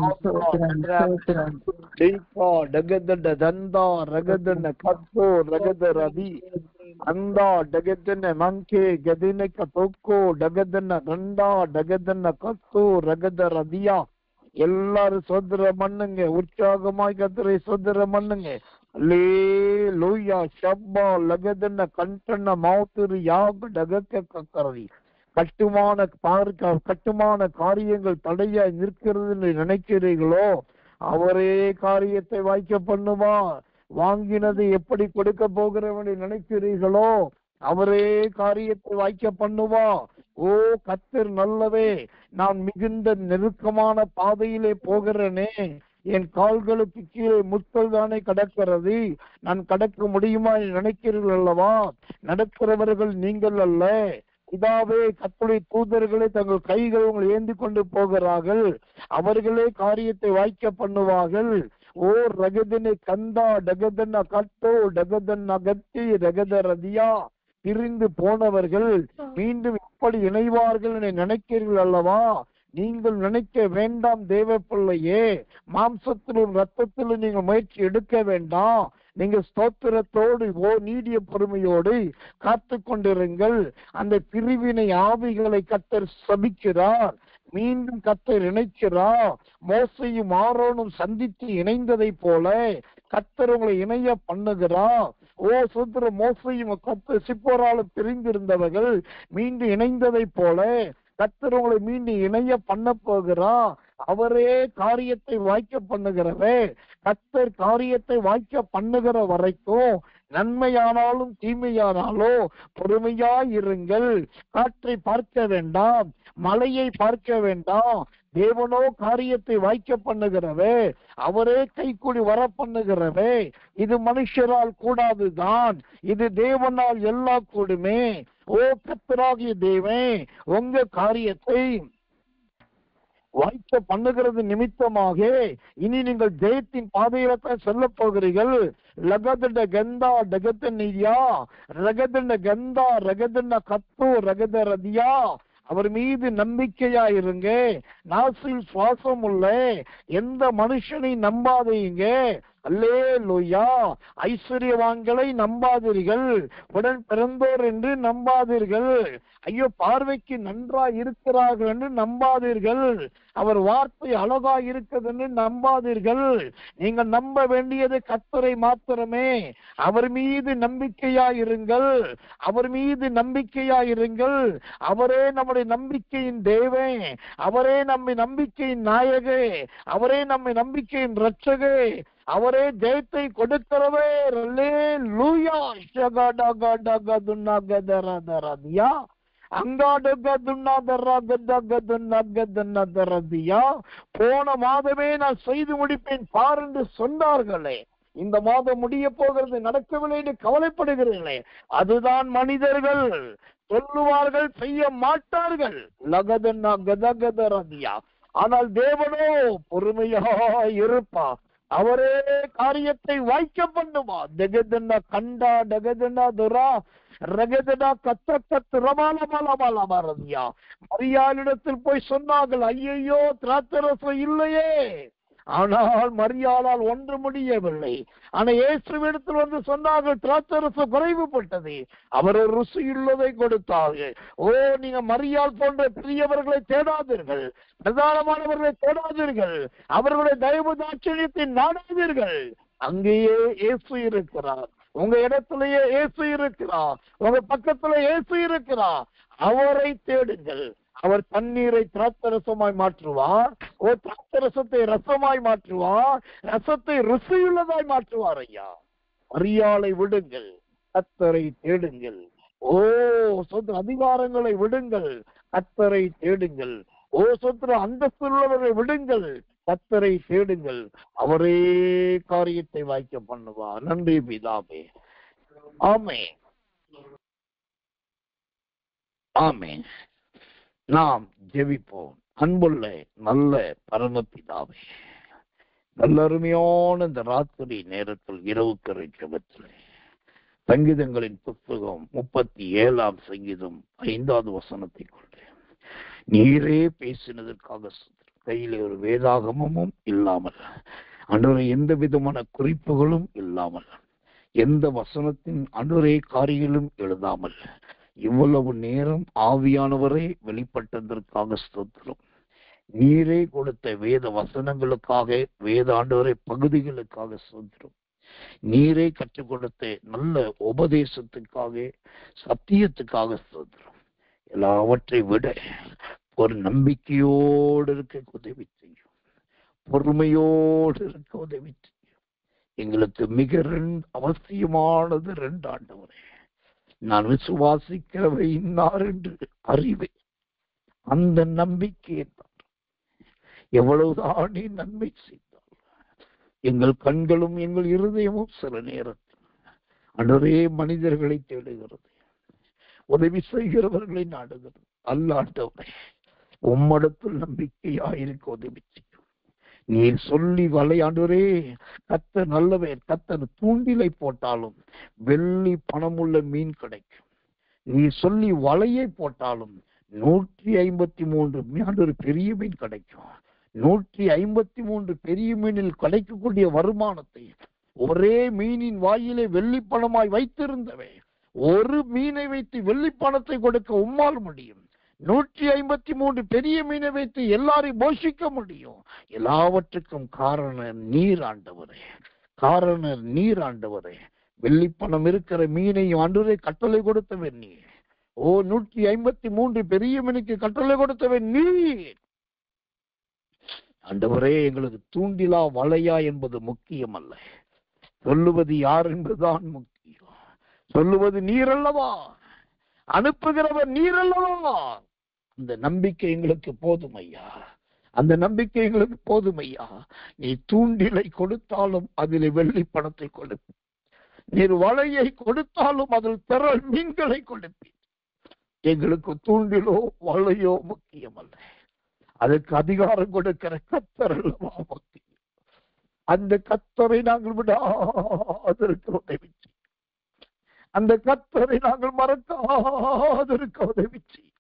ஸ்தோத்திரம் ஜெய்கா டகதட தந்தா ரகதன கத்தோ ரகதரதி அந்தா டகதன மங்கே கதினக தொக்கோ டகதன ரண்டா டகதன கத்தோ ரகதரதியா. எல்லாரும் சோதரம் பண்ணுங்க, உற்சாகமாய் கர்த்தரை சோதரம் பண்ணுங்க. அல்லேலூயா. ஷப்பா லகதன கண்டன மாவுத்திரு யாக டகக்க கக்கரதி. கட்டுமான காரியங்கள் தடையாய் நிற்கிறது நினைக்கிறீர்களோ, அவரே காரியத்தை வாய்க்க பண்ணுவா. வாங்கினது எப்படி கொடுக்க போகிறவனை நினைக்கிறீர்களோ, அவரே காரியத்தை வாய்க்க பண்ணுவா. ஓ கர்த்தர் நல்லவே. நான் மிகுந்த நெருக்கமான பாதையிலே போகிறேனே, என் கால்களுக்கு கீழே முட்கள் தானே கடக்கிறது, நான் கடக்க முடியுமா நினைக்கிறீர்கள் அல்லவா? நடக்கிறவர்கள் நீங்கள் அல்ல, இதாவே கர்த்தருடைய தூதர்களே தங்கள் கைகள் உங்களை ஏந்தி கொண்டு போகிறார்கள், அவர்களே காரியத்தை வாய்க்க பண்ணுவார்கள். ஓ ரகதனை கந்தா டகதன கட்டோ டகதன் அகத்தி ரகத ரதியா. பிரிந்து போனவர்கள் மீண்டும் எப்படி இணைவார்கள் என நினைக்கிறீர்கள் அல்லவா? நீங்கள் நினைக்க வேண்டாம் தேவ பிள்ளையே. மாம்சத்திலும் ரத்தத்திலும் நீங்கள் முயற்சி எடுக்க வேண்டாம். நீங்கள் ஸ்தோத்திரத்தோடு நீடிய பொறுமையோடு காத்து கொண்டிருங்கள். அந்த பிரிவினை ஆவிகளை கர்த்தர் சபிக்கிறார், மீண்டும் கர்த்தர் இணைக்கிறார். மோசையும் ஆரோனும் சந்தித்து இணைந்ததை போல கர்த்தர் உங்களை இணைய பண்ணுகிறார். ஓ சுத்திர மோசையும் கர்த்தர் சிப்போராலும் பிரிந்திருந்தவர்கள் மீண்டும் இணைந்ததை போல கர்த்தர் உங்களை மீண்டும் இணைய பண்ண போகிறார். அவரே காரியத்தை வாய்க்க பண்ணுகிறவே. கர்த்தர் காரியத்தை வாய்க்க பண்ணுகிற வரைக்கும் நன்மையானாலும் தீமையானாலோ பொறுமையாயிருங்கள். காற்றை பார்க்க வேண்டாம், மழையை பார்க்க வேண்டாம். தேவனோ காரியத்தை வாய்க்க பண்ணுகிறவே, அவரே கைக்கூடி வர பண்ணுகிறவே. இது மனுஷரால் கூடாதுதான், இது தேவனால் எல்லா கூடுமே. ஓ கர்த்தராகிய தேவன், உங்க காரியத்தை வாய்க்க பண்ணுகிறது நிமித்தமாக இனி நீங்கள் ஜெயத்தின் பாதையில தான் செல்ல போகிறீர்கள். லகதண்ட கந்தா டகதனியா ரகதண்ட கந்தா ரகதண்ட கத்து ரகத ரதியா. அவர் மீது நம்பிக்கையா இருங்க. நாசில் சுவாசம் உள்ள எந்த மனுஷனை நம்பாதீங்க. அல்லேலூயா. ஐஸ்வர்யவான்களை நம்பாதீர்கள், உடன் பிறந்தோர் என்று நம்பாதீர்கள், ஐயோ பார்வைக்கு நன்றா இருக்கிறார்கள் என்று நம்பாதீர்கள், அவர் வார்த்தை அழகா இருக்கிறது என்று நம்பாதீர்கள். நீங்கள் நம்ப வேண்டியது கர்த்தரை மாத்திரமே. அவர் மீது நம்பிக்கையாயிருங்கள், அவர் மீது நம்பிக்கையாயிருங்கள். அவரே நம்முடைய நம்பிக்கையின் தேவன், அவரே நம்மை நம்பிக்கையின் நாயகே, அவரே நம்மை நம்பிக்கையின் இரட்சகே, அவரே ஜெயத்தை கொடுக்கிறவே. அல்லேலூயா. ஷகடகடகதுன்னகதரதரதியா அங்காடகதுன்னதரகதகதுன்னகதன்னதரதியா. போன மாதமே நான் செய்து முடிப்பேன் பார் என்று சொன்னார்களே, இந்த மாதம் முடிய போகிறது, நடக்கவில்லை என்று கவலைப்படுகிறீர்களே, அதுதான் மனிதர்கள் சொல்லுவார்கள், செய்ய மாட்டார்கள். லகதன்னா கதகதரதியா. ஆனால் தேவனோ பொறுமையா இருப்பா, அவரே காரியத்தை வாய்க்க பண்ணுவா. டகதன்னா கண்டா டகதன்னா துரா ரகதனா கத்த கத்து ரமாலமலமலமரதியா. மரியாளிடத்தில் போய் சொன்னார்கள், ஐயையோ திராட்சரசம் இல்லையே. ஆனால் மரியாளால் ஒன்று முடியவில்லை. ஆனா இயேசுவிடத்தில் வந்து சொன்னார்கள், திராட்சரசம் குறைவுபட்டது. அவர் ஒரு ருசியுள்ளதை கொடுத்தார்கள். ஓ நீங்க மரியாள் போன்ற பெரியவர்களை தேடாதீர்கள், பிரதானமானவர்களை தேடாதீர்கள், அவர்களுடைய தயவு தாட்சணியத்தை நாடாதீர்கள். அங்கேயே இயேசு இருக்கிறார், உங்க இடத்திலேயே இயேசு இருக்கிறார், உங்க பக்கத்துல இயேசு இருக்கிறார். அவரை தேடுங்கள். அவர் தண்ணீரை திராட்சரசமாய் மாற்றுவார், ஓ திராட்சரசத்தை ரசமாய் மாற்றுவார், ரசத்தை ருசியுள்ளதாய் மாற்றுவார். ஐயா மரியாளை விடுங்கள், கர்த்தரை தேடுங்கள். ஓ சொந்த அதிகாரங்களை விடுங்கள், கர்த்தரை தேடுங்கள். ஓ சொந்த அந்தஸ்துள்ளவர்களை விடுங்கள், கர்த்தரை தேடுங்கள். அவரே காரியத்தை வாய்க்க பண்ணுவார். நன்றி பிதாவே. ஆமென், ஆமென். நாம் ஜெபிப்போம். அன்புள்ள நல்ல பரமபிதாவே, நல்ல அருமையான இந்த ராத்திரி நேரத்தில் இரவுக்கரை ஜெபத்தில் சங்கீதங்களின் புத்தகம் 37 சங்கீதம் 5வது வசனத்தை கொண்டு நீரே பேசினதற்காக கையிலே ஒரு வேதாகமும் இல்லாமல், அன்றைய எந்த விதமான குறிப்புகளும் இல்லாமல், எந்த வசனத்தின் அன்றைய காரியங்களும் எழுதாமல் இவ்வளவு நேரம் ஆவியானவரே வெளிப்பட்டதற்காக ஸ்தோத்திரம். நீரே கொடுத்த வேத வசனங்களுக்காக, வேத ஆண்டவரை பகுதிகளுக்காக ஸ்தோத்திரம். நீரே கற்றுக் கொடுத்த நல்ல உபதேசத்துக்காக, சத்தியத்துக்காக ஸ்தோத்திரம். எல்லாவற்றை விட ஒரு நம்பிக்கையோடு இருக்க உதவி செய்யும், பொறுமையோடு இருக்க உதவி செய்யும். எங்களுக்கு மிக அவசியமானது 2 ஆண்டவரே, நான் விசுவாசிக்கிறவை இன்னார் என்று அறிவேன். அந்த நம்பிக்கையை எவ்வளவுதான் நீ நன்மை செய்தால் எங்கள் கண்களும் எங்கள் இருதயமும் சில நேரத்தில் அன்றே மனிதர்களை தேடுகிறது, உதவி செய்கிறவர்களை நாடுகிறது. அல்லாண்டவரை உம்மிடத்தில் நம்பிக்கையாயிருக்க உதவி செய்யும். நீர் சொல்லி வலையாண்டவரே, கத்தர் நல்லவர், கத்தர் தூண்டிலை போட்டாலும் வெள்ளி பணமுள்ள மீன் கிடைக்கும். நீர் சொல்லி வலையை போட்டாலும் 153 பெரிய மீன் கிடைக்கும். 153 பெரிய மீனில் கிடைக்கக்கூடிய வருமானத்தை ஒரே மீனின் வாயிலே வெள்ளி பணமாய் வைத்திருந்தவை ஒரு மீனை வைத்து வெள்ளி பணத்தை கொடுக்க உம்மால் முடியும். 153 பெரிய மீனை வைத்து எல்லாரையும் போஷிக்க முடியும். எல்லாவற்றுக்கும் காரணம் நீர் ஆண்டவரே, காரணம் நீர் ஆண்டவரே. வெள்ளி பணம் இருக்கிற மீனையும் ஆண்டவரே கட்டளை கொடுத்தவன் நீர். 153 பெரிய மீனுக்கு கட்டளை கொடுத்தவன் நீர் ஆண்டவரே. எங்களுக்கு தூண்டிலா வலையா என்பது முக்கியம் அல்ல, சொல்லுவது யார் என்பதுதான் முக்கியம். சொல்லுவது நீர் அல்லவா, அனுப்புகிறவர் நீர் அல்லவா. அந்த நம்பிக்கை எங்களுக்கு போதும் ஐயா, அந்த நம்பிக்கை எங்களுக்கு போதும் ஐயா. நீ தூண்டிலை கொடுத்தாலும் அதில் வெள்ளி பணத்தை கொடுப்பி, நீர் வலையை கொடுத்தாலும் அதில் திரள் மீன்களை கொடுப்பி. எங்களுக்கு தூண்டிலோ வலையோ முக்கியம் அல்ல, அதுக்கு அதிகாரம் கொடுக்கிற கர்த்தர் அல்லவா முக்கியம். அந்த கர்த்தரை நாங்கள் விடாதிருக்க உதவி செய்யும், அந்த கர்த்தரை நாங்கள் மறக்காதிருக்க உதவி செய்யும்,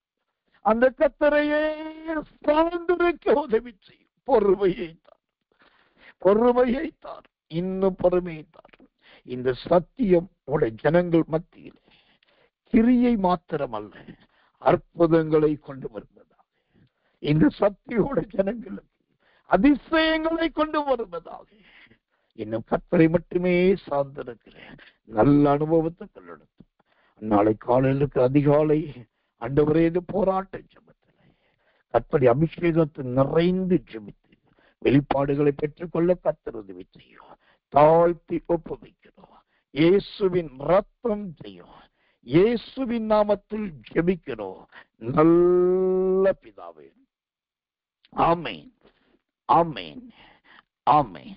அந்த கர்த்தரையே சார்ந்திருக்க உதவி செய்யும். பொறுமையை தார், இன்னும் பொறுமையை தார். இந்த சத்தியம் உடைய ஜனங்கள் மத்தியில் கிரியை மாத்திரமல்ல, அற்புதங்களை கொண்டு வருவதாக. இந்த சத்தியோட ஜனங்களுக்கு அதிசயங்களை கொண்டு வருவதாக. இன்னும் கர்த்தரை மட்டுமே சார்ந்திருக்கிறேன். நல்ல அனுபவத்தை கொள்ளெடுத்து நாளை காலையிலுக்கு அதிகாலை ஆண்டவரே போராட்ட ஜெபத்தில் கர்த்தருடைய அபிஷேகத்தை நிறைந்து ஜெபித்து வெளிப்பாடுகளை பெற்றுக்கொள்ள கர்த்தர் உதவி செய்யும். தாழ்த்தி ஒப்புவிக்கிறோம். இயேசுவின் ரத்தம் செய்யும். இயேசுவின் நாமத்தில் ஜெபிக்கிறோம் நல்ல பிதாவே. ஆமென், ஆமென், ஆமென்.